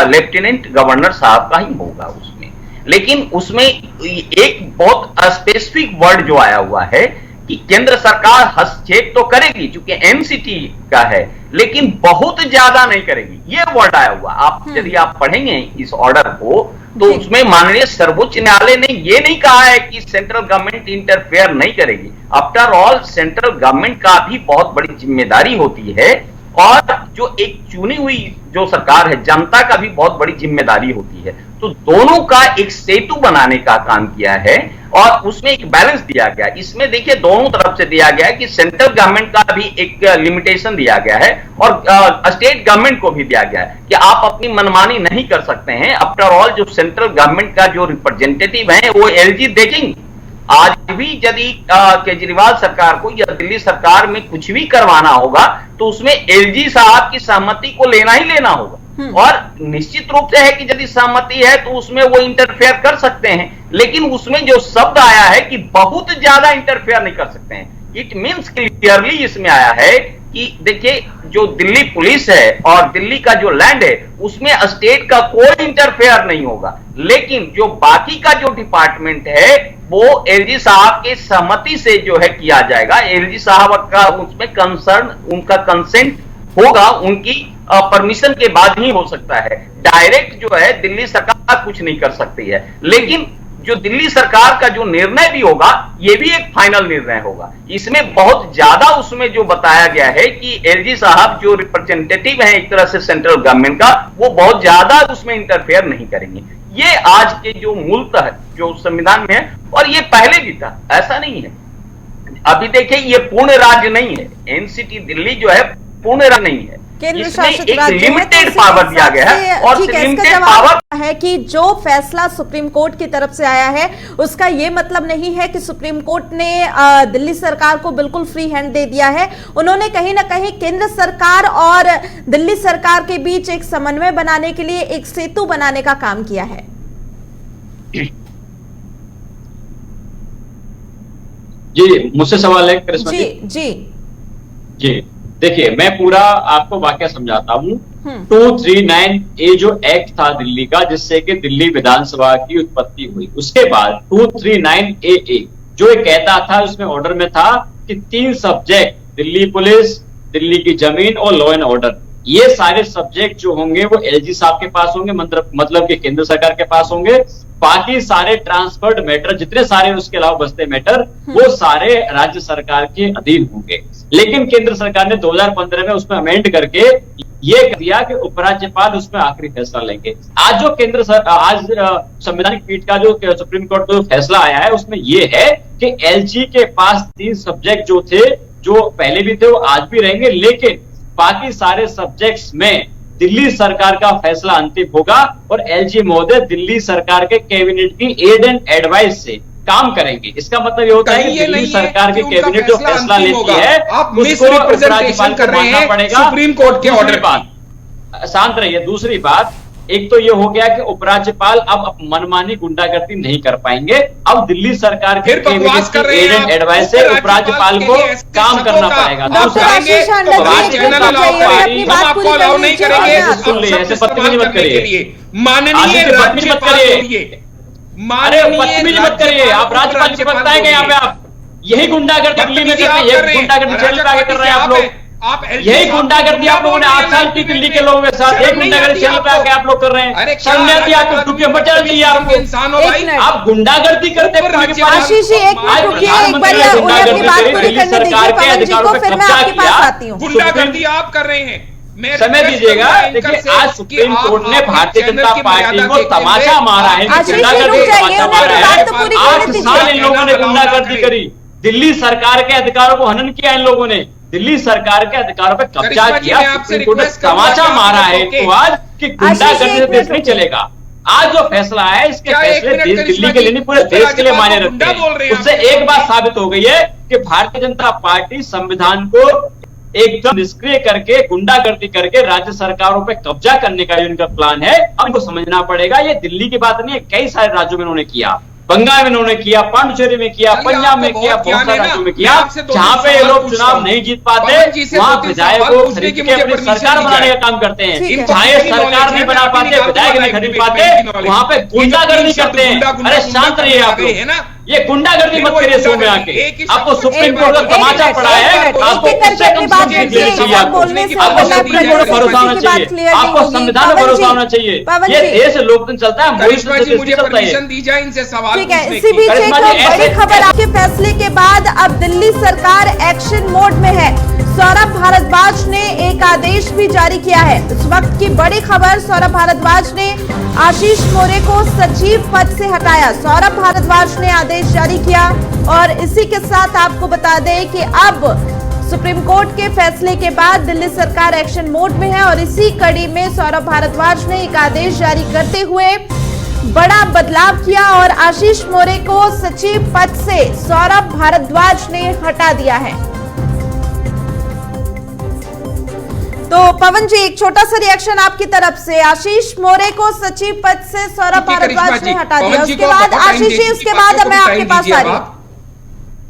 लेफ्टिनेंट गवर्नर साहब का ही होगा उसमें। लेकिन उसमें एक बहुत स्पेसिफिक वर्ड जो आया हुआ है कि केंद्र सरकार हस्तक्षेप तो करेगी, चूंकि एनसीटी का है, लेकिन बहुत ज्यादा नहीं करेगी, ये वर्ड आया हुआ। आप यदि आप पढ़ेंगे इस ऑर्डर को तो उसमें माननीय सर्वोच्च न्यायालय ने ये नहीं कहा है कि सेंट्रल गवर्नमेंट इंटरफेयर नहीं करेगी। आफ्टर ऑल सेंट्रल गवर्नमेंट का भी बहुत बड़ी जिम्मेदारी होती है और जो एक चुनी हुई जो सरकार है, जनता का भी बहुत बड़ी जिम्मेदारी होती है। तो दोनों का एक सेतु बनाने का काम किया है और उसमें एक बैलेंस दिया गया। इसमें देखिए दोनों तरफ से दिया गया है कि सेंट्रल गवर्नमेंट का भी एक लिमिटेशन दिया गया है और स्टेट गवर्नमेंट को भी दिया गया है कि आप अपनी मनमानी नहीं कर सकते हैं। आफ्टर ऑल जो सेंट्रल गवर्नमेंट का जो रिप्रेजेंटेटिव है वो एलजी देखेंगे। आज भी यदि केजरीवाल सरकार को या दिल्ली सरकार में कुछ भी करवाना होगा तो उसमें एलजी साहब की सहमति को लेना ही लेना होगा। और निश्चित रूप से है कि यदि सहमति है तो उसमें वो इंटरफेयर कर सकते हैं, लेकिन उसमें जो शब्द आया है कि बहुत ज्यादा इंटरफेयर नहीं कर सकते हैं, इट मींस क्लियरली इसमें आया है कि देखिए जो दिल्ली पुलिस है और दिल्ली का जो लैंड है उसमें स्टेट का कोई इंटरफेयर नहीं होगा। लेकिन जो बाकी का जो डिपार्टमेंट है वो एलजी साहब के सहमति से जो है किया जाएगा। एलजी साहब का उसमें कंसर्न, उनका कंसेंट होगा, उनकी परमिशन के बाद ही हो सकता है। डायरेक्ट जो है दिल्ली सरकार कुछ नहीं कर सकती है। लेकिन जो दिल्ली सरकार का जो निर्णय भी होगा ये भी एक फाइनल निर्णय होगा। इसमें बहुत ज्यादा उसमें जो बताया गया है कि एलजी साहब जो रिप्रेजेंटेटिव है एक तरह से सेंट्रल गवर्नमेंट का, वो बहुत ज्यादा उसमें इंटरफेयर नहीं करेंगे। ये आज के जो मूलतः जो संविधान में है और ये पहले भी था, ऐसा नहीं है। अभी देखिए ये पूर्ण राज्य नहीं है, एनसीटी दिल्ली जो है पूर्ण राज्य नहीं है, केंद्र शासित राज्य है, लिमिटेड पावर दिया गया है। और लिमिटेड पावर है कि जो फैसला सुप्रीम कोर्ट की तरफ से आया है उसका ये मतलब नहीं है कि सुप्रीम कोर्ट ने दिल्ली सरकार को बिल्कुल फ्री हैंड दे दिया है। उन्होंने कहीं ना कहीं केंद्र सरकार और दिल्ली सरकार के बीच एक समन्वय बनाने के लिए एक सेतु बनाने का काम किया है। जी मुझसे सवाल है करिश्मा जी जी जी देखिए मैं पूरा आपको वाकया समझाता हूँ। 239A जो एक्ट था दिल्ली का, जिससे कि दिल्ली विधानसभा की उत्पत्ति हुई, उसके बाद 239AA जो एक कहता था, उसमें ऑर्डर में था कि 3 सब्जेक्ट, दिल्ली पुलिस, दिल्ली की जमीन और लॉ एंड ऑर्डर, ये सारे सब्जेक्ट जो होंगे वो एलजी साहब के पास होंगे, मतलब कि केंद्र सरकार के पास होंगे। बाकी सारे ट्रांसफर्ड मैटर, जितने सारे उसके अलावा बचते मैटर, वो सारे राज्य सरकार के अधीन होंगे। लेकिन केंद्र सरकार ने 2015 में उसमें अमेंड करके ये कह दिया कि उपराज्यपाल उसमें आखिरी फैसला लेंगे। आज जो आज संवैधानिक पीठ का जो सुप्रीम कोर्ट का जो फैसला आया है उसमें ये है कि एलजी के पास 3 सब्जेक्ट जो थे, जो पहले भी थे, वो आज भी रहेंगे, लेकिन बाकी सारे सब्जेक्ट्स में दिल्ली सरकार का फैसला अंतिम होगा और एलजी महोदय दिल्ली सरकार के कैबिनेट की एड एंड एडवाइस से काम करेंगे। इसका मतलब ये होता है कि दिल्ली सरकार की कैबिनेट जो फैसला लेती है उसको उपराज्यपाल को मानना पड़ेगा सुप्रीम कोर्ट के ऑर्डर पर। शांत रहिए। दूसरी बात, एक तो ये हो गया कि उपराज्यपाल अब मनमानी गुंडागर्दी नहीं कर पाएंगे। अब दिल्ली सरकार के कैबिनेट की एड एंड एडवाइस से उपराज्यपाल को काम करना पड़ेगा। सुन लीजिए, ऐसे बदतमीजी मत करिए, बदतमीजी मत करिए, अरे बदतमीजी मत करिए। आप राज्यपाल से बताएंगे यहाँ पे आप यही गुंडागर्दी दिल्ली में करते हैं, यही गुंडागर्दी जेल पे आगे कर रहे हैं आप लोग। यही गुंडागर्दी आप लोगों ने 8 साल की दिल्ली के लोगों के साथ, एक गुंडागर्दी जेल पे आके आप लोग कर रहे हैं। संज्ञा आपको टुकड़े मचा दी आपको, आप गुंडागर्दी करते हैं। आशीष जी एक मिनट रुकिए, एक बार अपनी बात पूरी करने दीजिए पवन जी को, फिर मैं आपके पास आती हूँ। गुंडागर्दी आप कर रहे हैं, समय दीजिएगा। देखिए आज सुप्रीम कोर्ट ने भारतीय जनता पार्टी को तमाशा मारा है, गुंडागर्दी तमाशा मारा है। 8 साल इन लोगों ने गुंडागर्दी करी, दिल्ली सरकार के अधिकारों को हनन किया इन लोगों ने, दिल्ली सरकार के अधिकारों पर कब्जा किया, सुप्रीम कोर्ट ने तमाचा मारा है इनको आज कि गुंडागर्दी से देश नहीं चलेगा। आज जो फैसला है इसके फैसले दिल्ली के लिए नहीं पूरे देश के लिए मायने रखते हैं। उससे एक बात साबित हो गई है कि भारतीय जनता पार्टी संविधान को एकदम निष्क्रिय करके गुंडागर्दी करके राज्य सरकारों पे कब्जा करने का जो इनका प्लान है, हमको समझना पड़ेगा। ये दिल्ली की बात नहीं है, कई सारे राज्यों में उन्होंने किया, बंगाल में उन्होंने किया, पांडिचेरी में किया, पंजाब में किया, बहुत सारे राज्यों में किया। जहां पे ये लोग चुनाव नहीं जीत पाते वहां विधायक को खरीद के अपनी सरकार बनाने का काम करते हैं। जहां ये सरकार नहीं बना पाते, विधायक नहीं खरीद पाते, वहां पे गुंडागर्दी करते हैं। अरे शांत रहिए आप लोग, ये गुंडागर्दी मत करिए शो में आके। आपको सुप्रीम कोर्ट का तमाचा पड़ा है, आपको उससे कम समझने चाहिए, आपको सुप्रीम कोर्ट पर भरोसा होना चाहिए, आपको संविधान पर भरोसा होना चाहिए। ये देश लोकतंत्र चलता है, मुझे परमिशन दी जाए इनसे सवाल ठीक है। इसी बीच एक बड़ी खबर, आपके फैसले के बाद अब दिल्ली सरकार एक्शन मोड में है। सौरभ भारद्वाज ने एक आदेश भी जारी किया है। इस वक्त की बड़ी खबर, सौरभ भारद्वाज ने आशीष मोरे को सचिव पद से हटाया। सौरभ भारद्वाज ने आदेश जारी किया और इसी के साथ आपको बता दें कि अब सुप्रीम कोर्ट के फैसले के बाद दिल्ली सरकार एक्शन मोड में है और इसी कड़ी में सौरभ भारद्वाज ने एक आदेश जारी करते हुए बड़ा बदलाव किया और आशीष मोरे को सचिव पद से सौरभ भारद्वाज ने हटा दिया है। तो पवन जी, एक छोटा सा रिएक्शन आपकी तरफ से। आशीष मोरे को सचिव पद से सौरभ भारद्वाज ने हटा दिया, उसके बाद आशीष जी, उसके बाद मैं आपके पास आ रही हूँ,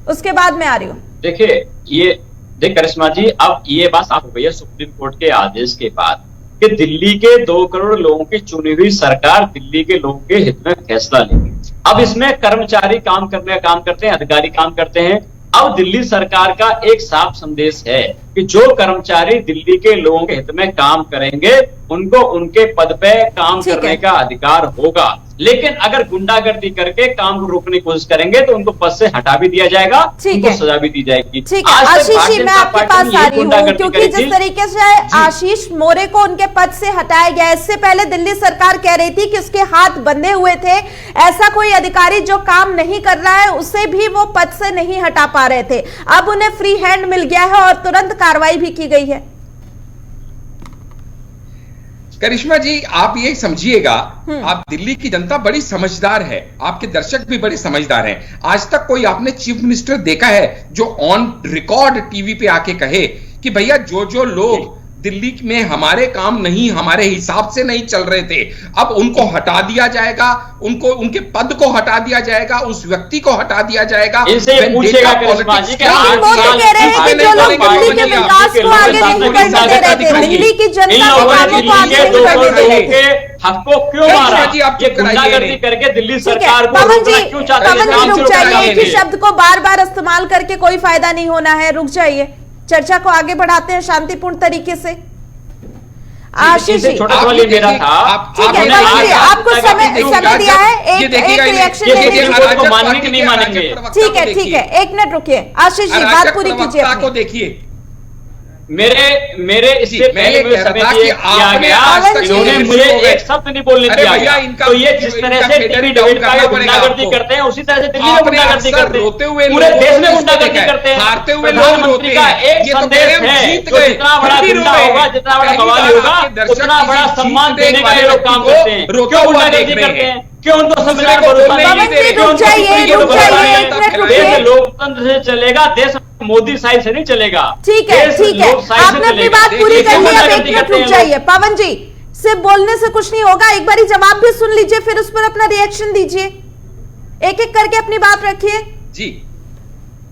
उसके बाद मैं आ रही हूँ। देखिए करिश्मा जी, अब ये बात साफ हो गई है सुप्रीम कोर्ट के आदेश के बाद कि दिल्ली के 2 करोड़ लोगों की चुनी हुई सरकार दिल्ली के लोगों के हित में फैसला लेगी। अब इसमें कर्मचारी काम करते हैं, अधिकारी काम करते हैं। अब दिल्ली सरकार का एक साफ संदेश है कि जो कर्मचारी दिल्ली के लोगों के हित में काम करेंगे उनको उनके पद पे काम करने का अधिकार होगा, लेकिन अगर गुंडागर्दी करके काम को रोकने की कोशिश करेंगे तो उनको पद से हटा भी दिया जाएगा, उनको सजा भी दी जाएगी। ठीक है आशीष जी, मैं आपके पास आ रही हूँ क्योंकि जिस तरीके से आशीष मोरे को उनके पद से हटाया गया, इससे पहले दिल्ली सरकार कह रही थी कि उसके हाथ बंधे हुए थे, ऐसा कोई अधिकारी जो काम नहीं कर रहा है उसे भी वो पद से नहीं हटा पा रहे थे। अब उन्हें फ्री हैंड मिल गया है और तुरंत कार्रवाई भी की गई है। करिश्मा जी, आप ये समझिएगा, आप दिल्ली की जनता बड़ी समझदार है, आपके दर्शक भी बड़े समझदार हैं। आज तक कोई आपने चीफ मिनिस्टर देखा है जो ऑन रिकॉर्ड टीवी पे आके कहे कि भैया जो लोग दिल्ली में हमारे काम नहीं, हमारे हिसाब से नहीं चल रहे थे, अब उनको हटा दिया जाएगा, उनको उनके पद को हटा दिया जाएगा, उस व्यक्ति को हटा दिया जाएगा। इनसे पूछेगा करिश्मा जी, कह रहे हैं कि जो लोग दिल्ली के विकास को आगे नहीं बढ़ने दे रहे थे, दिल्ली की जनता के कामों को आगे नहीं बढ़ने दे रहे थे, हमको क्यों मारा? ये गुंडागर्दी करके दिल्ली सरकार को क्यों चाहते हैं? रुक जाइए, कि शब्द को बार बार इस्तेमाल करके कोई फायदा नहीं होना है, रुक जाइए, चर्चा को आगे बढ़ाते हैं शांतिपूर्ण तरीके से। आशीष जी, छोटा सवाल ये मेरा था, आपको समय दिया है एक रिएक्शन को मानेंगे कि नहीं मानेंगे? ठीक है, 1 मिनट रुकिए आशीष जी, बात पूरी कीजिए। को देखिए, मेरे इससे पहले मुझे समय दिया गया, इन्होंने मुझे एक शब्द नहीं बोलने दिया गया। तो ये जिस तरह से टीवी डिबेट का गुंडागर्दी करते हैं उसी तरह से दिल्ली में गुंडागर्दी करते हैं, पूरे देश में गुंडागर्दी करते हैं। प्रधानमंत्री का एक संदेश है, तो जितना बड़ा गुंडा होगा, जितना बड़ा बवाल होगा, उतना बड़ा सम्मान देने का ये लोग काम करते हैं। क्यों गुंडागर्दी करते हैं? क्यों उनको संविधान लोकतंत्र से चलेगा, देश मोदी साहिब से नहीं चलेगा। ठीक है, आपने अपनी बात पूरी कर ली, अब 1 मिनट रुक जाइए। पवन जी, सिर्फ बोलने से कुछ नहीं होगा, एक बारी जवाब भी सुन लीजिए, फिर उस पर अपना रिएक्शन दीजिए, एक एक करके अपनी बात रखिए जी।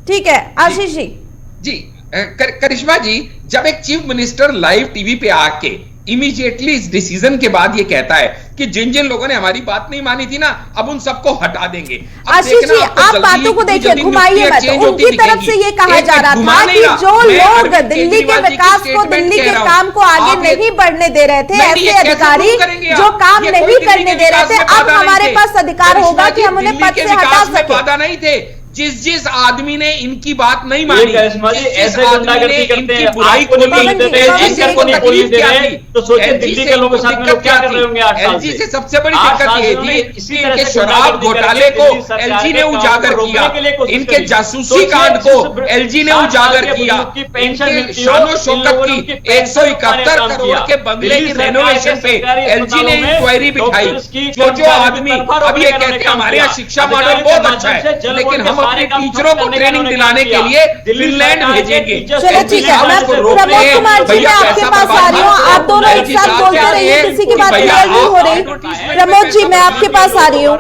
ठीक है आशीष जी। करिश्मा जी, जब एक चीफ मिनिस्टर लाइव टीवी पे आके इमीडिएटली इस डिसीजन के बाद ये कहता है कि जिन लोगों ने हमारी बात नहीं मानी थी ना, अब उन सबको हटा देंगे। आशीष जी, आप बातों को देखिए, घुमाइए मत। उनकी तरफ से ये कहा जा रहा था कि जो लोग दिल्ली के विकास को, दिल्ली के काम को आगे नहीं बढ़ने दे रहे थे, ऐसे अधिकारी जो काम नहीं करने दे रहे थे, अब हमारे पास अधिकार होगा कि हम उन्हें पद से हटा सकें। वादा नहीं थे, जिस आदमी ने इनकी बात नहीं मानी, ऐसे गुंडागर्दी करते हैं, बुराई को एलजी को तकलीफ दे रहे हैं, तो सोचिए दिल्ली के लोगों के साथ में लोग क्या कर रहे होंगे 8 साल एलजी से सबसे बड़ी दिक्कत ये थी कि इनके शराब घोटाले को एलजी ने उजागर किया, इनके जासूसी कांड को एलजी ने उजागर किया, इनके शानो शौकत की 171 करोड़ के बंगले की रेनोवेशन पे एलजी ने इंक्वायरी बिठाई। जो आदमी अब ये कहते हैं हमारे यहाँ शिक्षा मॉडल बहुत अच्छा है, लेकिन हम अपने टीचरों को ट्रेनिंग दिलाने के लिए फिनलैंड भेजेंगे। चलो ठीक है, मैं प्रमोद कुमार जी मैं आपके पास आ रही हूँ, आप दोनों एक साथ बोलते रहिए, किसी की बात क्लियर नहीं हो रही। प्रमोद जी मैं आपके पास आ रही हूँ,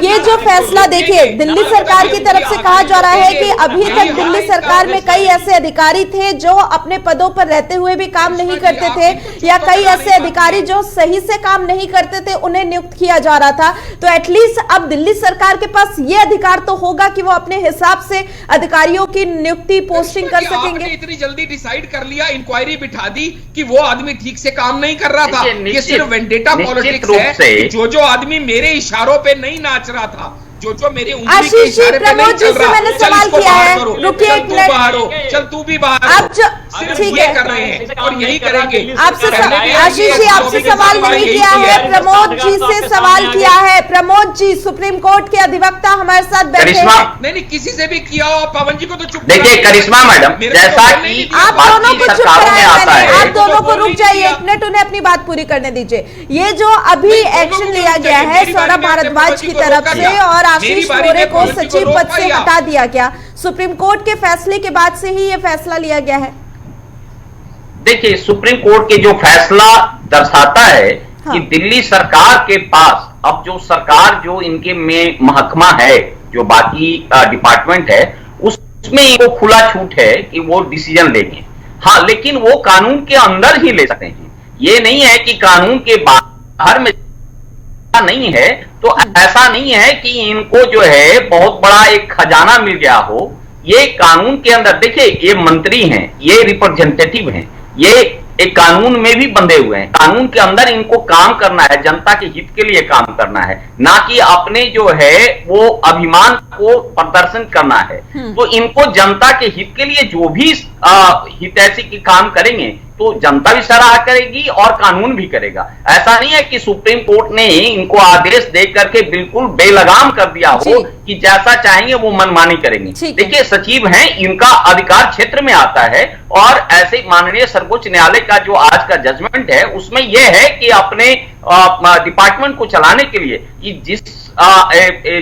ये जो फैसला देखिए दिल्ली सरकार की तरफ से कहा जा रहा है कि अभी तक दिल्ली सरकार में कई ऐसे अधिकारी थे जो अपने पदों पर रहते हुए भी काम नहीं करते थे, या कई ऐसे अधिकारी जो सही से काम नहीं करते थे उन्हें नियुक्त किया जा रहा था। तो एटलीस्ट अब दिल्ली सरकार के पास ये अधिकार तो होगा कि वो अपने हिसाब से अधिकारियों की नियुक्ति पोस्टिंग कर सकेंगे। इतनी जल्दी डिसाइड कर लिया, इंक्वायरी बिठा दी कि वो आदमी ठीक से काम नहीं कर रहा था। ये सिर्फ वेंडेटा पॉलिटिक्स है। जो आदमी मेरे इशारों पे नहीं नाच रहा था, जो मेरे आशीष जी प्रमोद जी से मैंने सवाल किया है, रुकिए एक मिनट, चल तू भी बाहर, अब ठीक है कर रहे हैं और यही करेंगे। आपसे आशीष जी आपसे सवाल नहीं किया है, प्रमोद जी से सवाल किया है। प्रमोद जी सुप्रीम कोर्ट के अधिवक्ता हमारे साथ बैठे हैं। नहीं किसी से भी किया हो, पवन जी को तो चुप देखिए करिश्मा मैडम, जैसा कि आप दोनों को चुप कराया मैंने, आप दोनों को रुक जाइए एक मिनट, उन्हें अपनी बात पूरी करने दीजिए। ये जो अभी एक्शन लिया गया है सौरभ भारद्वाज की तरफ से और आशीष मोरे को सचिव पद से हटा दिया गया, सुप्रीम कोर्ट के फैसले के बाद से ही ये फैसला लिया गया है। देखिए सुप्रीम कोर्ट के जो फैसला दर्शाता है कि दिल्ली सरकार के पास अब जो सरकार जो इनके में महकमा है, जो बाकी डिपार्टमेंट है, उसमें इनको खुला छूट है कि वो डिसीजन लेंगे। हाँ, लेकिन वो कानून के अंदर ही ले सकते हैं, ये नहीं है कि कानून के बाहर में नहीं है। तो ऐसा नहीं है कि इनको जो है बहुत बड़ा एक खजाना मिल गया हो। ये कानून के अंदर देखिए, ये मंत्री हैं, ये रिप्रेजेंटेटिव हैं, ये एक कानून में भी बंधे हुए हैं। कानून के अंदर इनको काम करना है, जनता के हित के लिए काम करना है, ना कि अपने जो है वो अभिमान को प्रदर्शन करना है। तो इनको जनता के हित के लिए जो भी हितैषी के काम करेंगे तो जनता भी सराहा करेगी और कानून भी करेगा। ऐसा नहीं है कि सुप्रीम कोर्ट ने इनको आदेश दे करके बिल्कुल बेलगाम कर दिया हो कि जैसा चाहेंगे वो मनमानी करेंगे। देखिए सचिव हैं, इनका अधिकार क्षेत्र में आता है और ऐसे माननीय सर्वोच्च न्यायालय का जो आज का जजमेंट है उसमें यह है कि अपने डिपार्टमेंट को चलाने के लिए कि जिस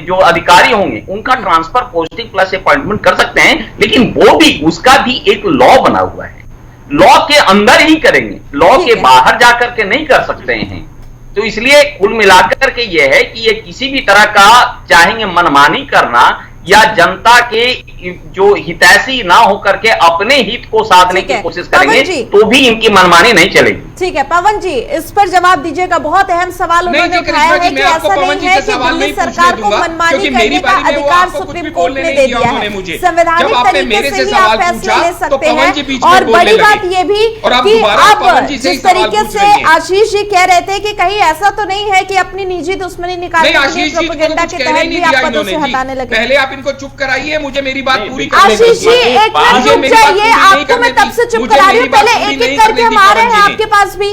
जो अधिकारी होंगे उनका ट्रांसफर पोस्टिंग प्लस अपॉइंटमेंट कर सकते हैं, लेकिन वो भी उसका भी एक लॉ बना हुआ है, लॉ के अंदर ही करेंगे, लॉ के बाहर जाकर के नहीं कर सकते हैं। तो इसलिए कुल मिलाकर के ये है कि ये किसी भी तरह का चाहेंगे मनमानी करना या जनता के जो हितैषी ना होकर के अपने हित को साधने की कोशिश करेंगे तो भी इनकी मनमानी नहीं चलेगी। ठीक है पवन जी, इस पर जवाब दीजिएगा। बहुत अहम सवाल उन्होंने उठाया है कि ऐसा नहीं है कि दिल्ली सरकार को मनमानी करने का अधिकार सुप्रीम कोर्ट ने दे दिया है, संवैधानिक तरीके से ही आप फैसले ले सकते हैं। और बड़ी बात ये भी कि अब जिस तरीके से आशीष जी कह रहे थे कि कहीं ऐसा तो नहीं है कि अपनी निजी दुश्मनी निकालने के लिए प्रोपेगेंडा के तहत भी आप पदों से हटाने लगे। पहले आप इनको चुप कराइए, मुझे मेरी बात पूरी आशीष जी एक मिनट रुक जाइए, आपको मैं तब से चुप करा रही हूँ, पहले एक एक करके हम आ रहे हैं आपके पास भी।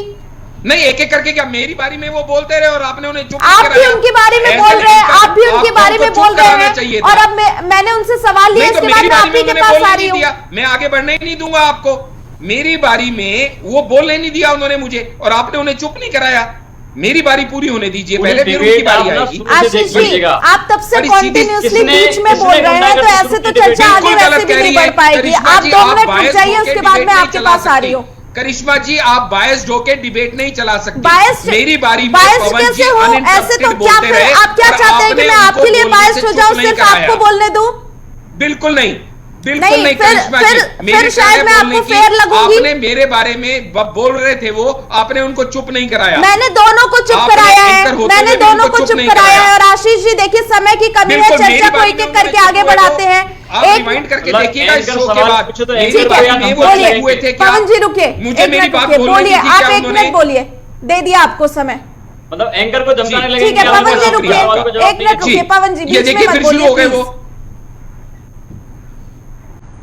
नहीं एक एक करके क्या, मेरी बारी में वो बोलते रहे और आपने उन्हें चुप आप भी उनकी बारे में बोल रहे हैं, आप भी उनकी बारे में बोल रहे हैं और अब मैंने उनसे सवाल लिया, इसके बाद मैं आप ही के पास आ रही हूँ। मैं आगे बढ़ने ही नहीं दूंगा आपको, मेरी बारी में वो बोलने नहीं दिया उन्होंने मुझे और आपने उन्हें चुप नहीं कराया। मेरी बारी पूरी होने दीजिए पहले, फिर उनकी बारी आएगी। आशीष जी आप तब से कॉन्टिन्यूसली बीच में बोल रहे हैं, तो ऐसे तो चर्चा आगे वैसे भी नहीं बढ़ पाएगी। आप 2 मिनट रुक जाइए, उसके बाद मैं आपके पास आ रही हूँ। करिश्मा जी आप बायस होके डिबेट नहीं चला सकती। बायस मेरी बारी में बायस कैसे हो? ऐसे तो क्या फिर आप क्या चाहते हैं कि मैं आपके लिए बायस हो जाऊं, सिर्फ आपको बोलने दूं? बिल्कुल नहीं, बिल्कुल नहीं करिश्मा जी, फिर शायद मैं आपको फेयर लगूंगी। आपने मेरे बारे में बोल रहे थे वो, आपने उनको चुप नहीं कराया। मैंने दोनों को चुप कराया है, मैंने दोनों को चुप कराया है। और आशीष जी देखिए समय की कमी है, चर्चा को एक एक करके आगे बढ़ाते हैं। आप रिमाइंड करके देखिएगा इस शो के बाद। बोलिए पवन जी, रुकिए मुझे मेरी बात बोलिए, आप 1 मिनट बोलिए, दे दिया आपको समय। मतलब एंकर को धमकाने लगे। ठीक है पवन जी रुकिए, 1 मिनट रुकिए पवन जी, ये देखिए फिर शुरू हो गए वो।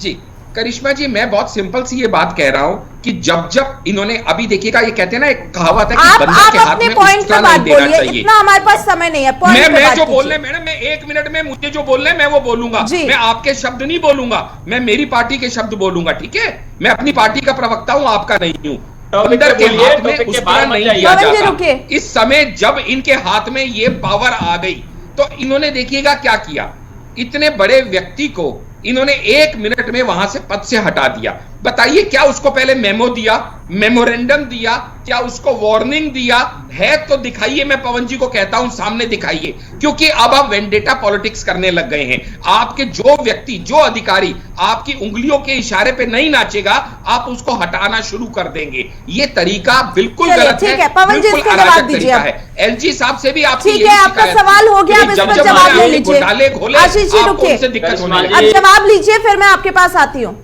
जी करिश्मा जी, मैं बहुत सिंपल सी ये बात कह रहा हूं कि जब जब इन्होंने, अभी देखिएगा, ये कहते हैं ना, एक कहावत है कि बंदर के हाथ में पॉइंट पे बात बोलिए, इतना हमारे पास समय नहीं है। मैं जो बोल रहे हैं मैडम, मैं 1 मिनट में मुझे जो बोल रहे हैं मैं वो बोलूंगा। मैं आपके शब्द नहीं बोलूंगा, मैं मेरी पार्टी के शब्द बोलूंगा, ठीक है? मैं अपनी पार्टी का प्रवक्ता हूं, आपका नहीं हूं। बंदर के हाथ में उस्का नहीं दिया जाता। इस समय जब इनके हाथ में ये पावर आ गई तो इन्होंने देखिएगा क्या किया। इतने बड़े व्यक्ति को इन्होंने 1 मिनट में वहां से पद से हटा दिया। बताइए, क्या उसको पहले मेमो दिया, मेमोरेंडम दिया, क्या उसको वार्निंग दिया है? तो दिखाइए, मैं पवन जी को कहता हूं सामने दिखाइए, क्योंकि अब आप वेंडेटा पॉलिटिक्स करने लग गए हैं। आपके जो व्यक्ति, जो अधिकारी आपकी उंगलियों के इशारे पे नहीं नाचेगा, आप उसको हटाना शुरू कर देंगे। ये तरीका बिल्कुल गलत है, बिल्कुल अराजक तरीका है। एलजी साहब से भी आपकी आपका सवाल हो गया, अब इस पर जवाब ले लीजिए। आशीष जी रुकिए, अब जवाब लीजिए, फिर मैं आपके पास आती हूँ।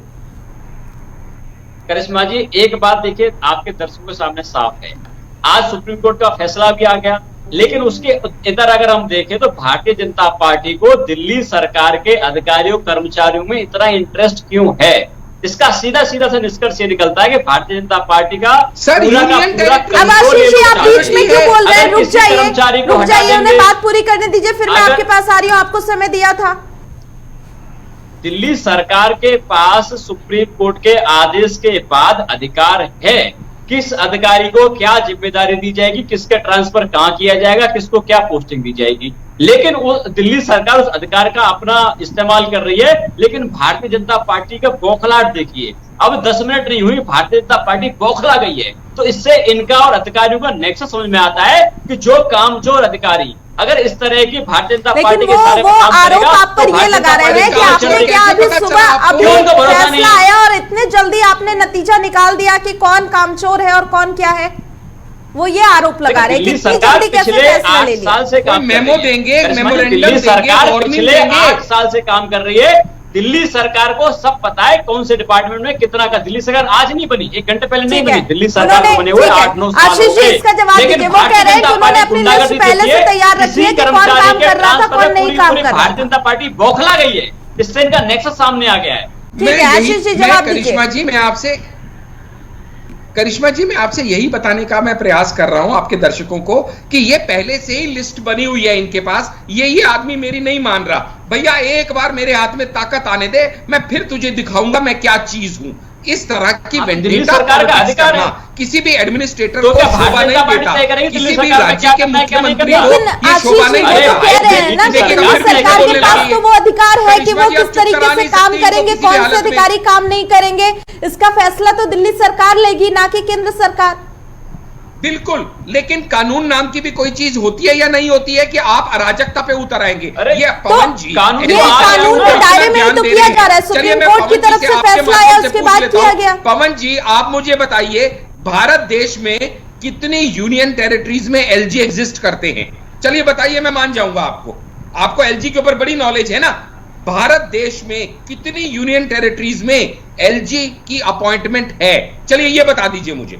करिश्मा जी, एक बात देखिए, आपके दर्शकों के सामने साफ है, आज सुप्रीम कोर्ट का फैसला भी आ गया, लेकिन उसके इधर अगर हम देखें तो भारतीय जनता पार्टी को दिल्ली सरकार के अधिकारियों कर्मचारियों में इतना इंटरेस्ट क्यों है? इसका सीधा सीधा से निष्कर्ष ये निकलता है कि भारतीय जनता पार्टी का सर अब आशीष जी आप बीच में क्यों बोल रहे हैं? रुक जाइए, उन्हें बात पूरी करने दीजिए, फिर मैं आपके पास आ रही हूँ। आपको समय दिया था। दिल्ली सरकार के पास सुप्रीम कोर्ट के आदेश के बाद अधिकार है, किस अधिकारी को क्या जिम्मेदारी दी जाएगी, किसके ट्रांसफर कहां किया जाएगा, किसको क्या पोस्टिंग दी जाएगी। लेकिन वो दिल्ली सरकार उस अधिकार का अपना इस्तेमाल कर रही है। लेकिन भारतीय जनता पार्टी का बौखलाहट देखिए, अब 10 मिनट नहीं हुई, भारतीय जनता पार्टी बौखला गई है। तो इससे इनका और अधिकारियों का नेक्सस समझ में आता है कि जो कामचोर अधिकारी अगर इस तरह की भारतीय जनता पार्टी के सारे आरोप आप पर ये लगा रहे हैं कि आपने क्या अभी सुबह अभी फैसला आया और इतने जल्दी आपने नतीजा निकाल दिया कि कौन कामचोर है और कौन क्या है, वो ये आरोप लगा रहे हैं कि इतनी जल्दी कैसे फैसला ले लिया? मेमो देंगे, दिल्ली सरकार पिछले 8 साल से काम कर रही है। दिल्ली सरकार को सब पता है कौन से डिपार्टमेंट में कितना का। दिल्ली सरकार आज नहीं बनी, 1 घंटे पहले नहीं बनी, दिल्ली सरकार को बने हुए 8-9 साल हो गए। इसका जवाब दीजिए, वो कह रहे हैं कि उन्होंने अपनी लिस्ट पहले से तैयार रखी है कि कौन काम कर रहा था, कौन नहीं काम कर रहा था। भारतीय जनता पार्टी बौखला गई है, इससे इनका नेक्सस सामने आ गया है। ठीक है आशीष जी, जवाब दीजिए। करिश्मा जी, मैं आपसे यही बताने का मैं प्रयास कर रहा हूं आपके दर्शकों को कि ये पहले से ही लिस्ट बनी हुई है इनके पास। ये आदमी मेरी नहीं मान रहा। भैया एक बार मेरे हाथ में ताकत आने दे, मैं फिर तुझे दिखाऊंगा मैं क्या चीज हूं। इस तरह की वेंडेटा सरकार का अधिकार है, किसी भी एडमिनिस्ट्रेटर को शोभा नहीं देता, किसी भी राज्य के मुख्यमंत्री को ये शोभा नहीं देता। सरकार के पास तो वो अधिकार है कि वो किस तरीके से काम करेंगे, कौन से अधिकारी काम नहीं करेंगे, इसका फैसला तो दिल्ली सरकार लेगी, ना कि केंद्र सरकार। बिल्कुल, लेकिन कानून नाम की भी कोई चीज होती है या नहीं होती है कि आप अराजकता पे उतर आएंगे? ये पवन जी, कानून के दायरे में तो किया जा रहा है, सुप्रीम कोर्ट की तरफ से फैसला आया, उसके बाद किया गया। पवन जी, आप मुझे बताइए, भारत देश में कितनी यूनियन टेरिटरीज में एलजी एग्जिस्ट करते हैं? चलिए बताइए, मैं मान जाऊंगा आपको एलजी के ऊपर बड़ी नॉलेज है ना। भारत देश में कितनी यूनियन टेरिटरीज में एलजी की अपॉइंटमेंट है? चलिए ये बता दीजिए मुझे,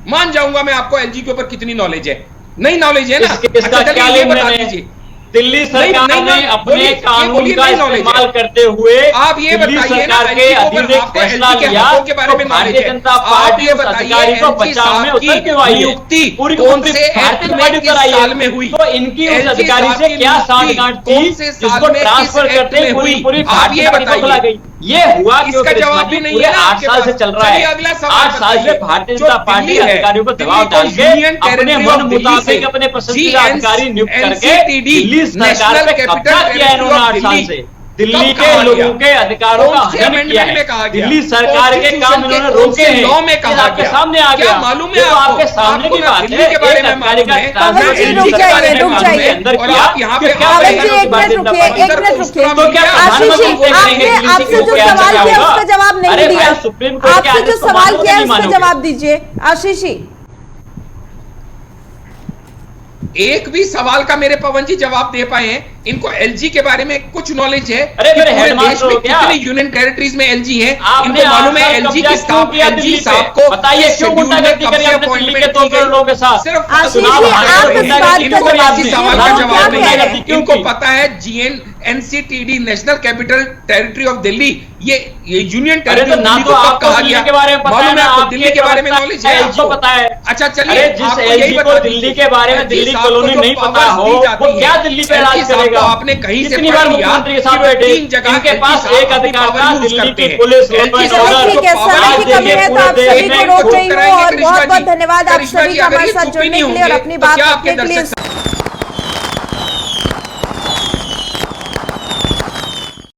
मान जाऊंगा मैं आपको एलजी के ऊपर कितनी नॉलेज है। नहीं नॉलेज है ना? अच्छा चलिए ये बता दीजिए। दिल्ली सरकार ने अपने कानून का इस्तेमाल करते हुए आप ये बताइए ना, के अधीन एक फैसला लिया के बारे में भारतीय जनता पार्टी उस अधिकारी को बचाव में उतर क्यों आई है? पूरी भारतीय पार्टी उतर आई है, तो इनकी उस अधिकारी से क्या साठगांठ थी जिसको ट्रांसफर करते पूरी भारतीय पार्टी बदला गई? ये हुआ इसका जवाब भी नहीं है। 8 साल से चल रहा है, 8 साल से भारतीय जनता पार्टी अधिकारियों को दबाव डाल के अपने मन मुताबिक अपने पसंदीदा अधिकारी नियुक्त करके दिल्ली सरकार पे कब्जा किया है इन्होंने 8 साल से। दिल्ली के लोगों के अधिकारों का हनन किया है, दिल्ली सरकार के काम इन्होंने रोके हैं। आपके सामने आ गया, मालूम है आपके सामने की बात है, एक अधिकारी का अंदर किया, आपसे जो सवाल किया उसका जवाब नहीं दिया। सुप्रीम कोर्ट आपसे जो सवाल किया उसका जवाब दीजिए आशीष जी। एक भी सवाल का मेरे पवन जी जवाब दे पाए हैं? इनको एलजी के बारे में कुछ नॉलेज है? अरे मेरे पूरे देश में कितनी क्या यूनियन टेरिटरीज में एलजी है? आपने इनको मालूम है एलजी की स्टाफ, एलजी साहब को बताइए क्यों गुंडागर्दी करी आपने दिल्ली के 2 करोड़ लोगों के साथ? सिर्फ आशीष जी, आप इस बात इनको का किसी सवाल का जवाब जवाब क्या नहीं कह रहे है। हैं? इनको पता है NCTD, National Capital Territory of Delhi, ये यूनियन टेरिटरी ऑफ दिल्ली को कब कहा गया? मालूम है आपको? दिल्ली के बारे में नॉलेज है आपको? पता है? अच्छा चलिए, जिस एलजी को दिल्ली के बारे में, दिल्ली कॉलोनी नहीं पता हो, वो क्या दिल्ली पे राज करेगा? आपने कहीं से कितनी बार मुख्यमंत्री के साथ बैठे? इनके पास एक अधिकार था, दिल्ली की पुलिस, ठीक है, समय की कमी है तो आप सभी को रोक रही हूँ और बहुत बहुत धन्यवाद आप सभी का हमारे साथ जुड़ने के लिए और अपनी बात रखने के लिए।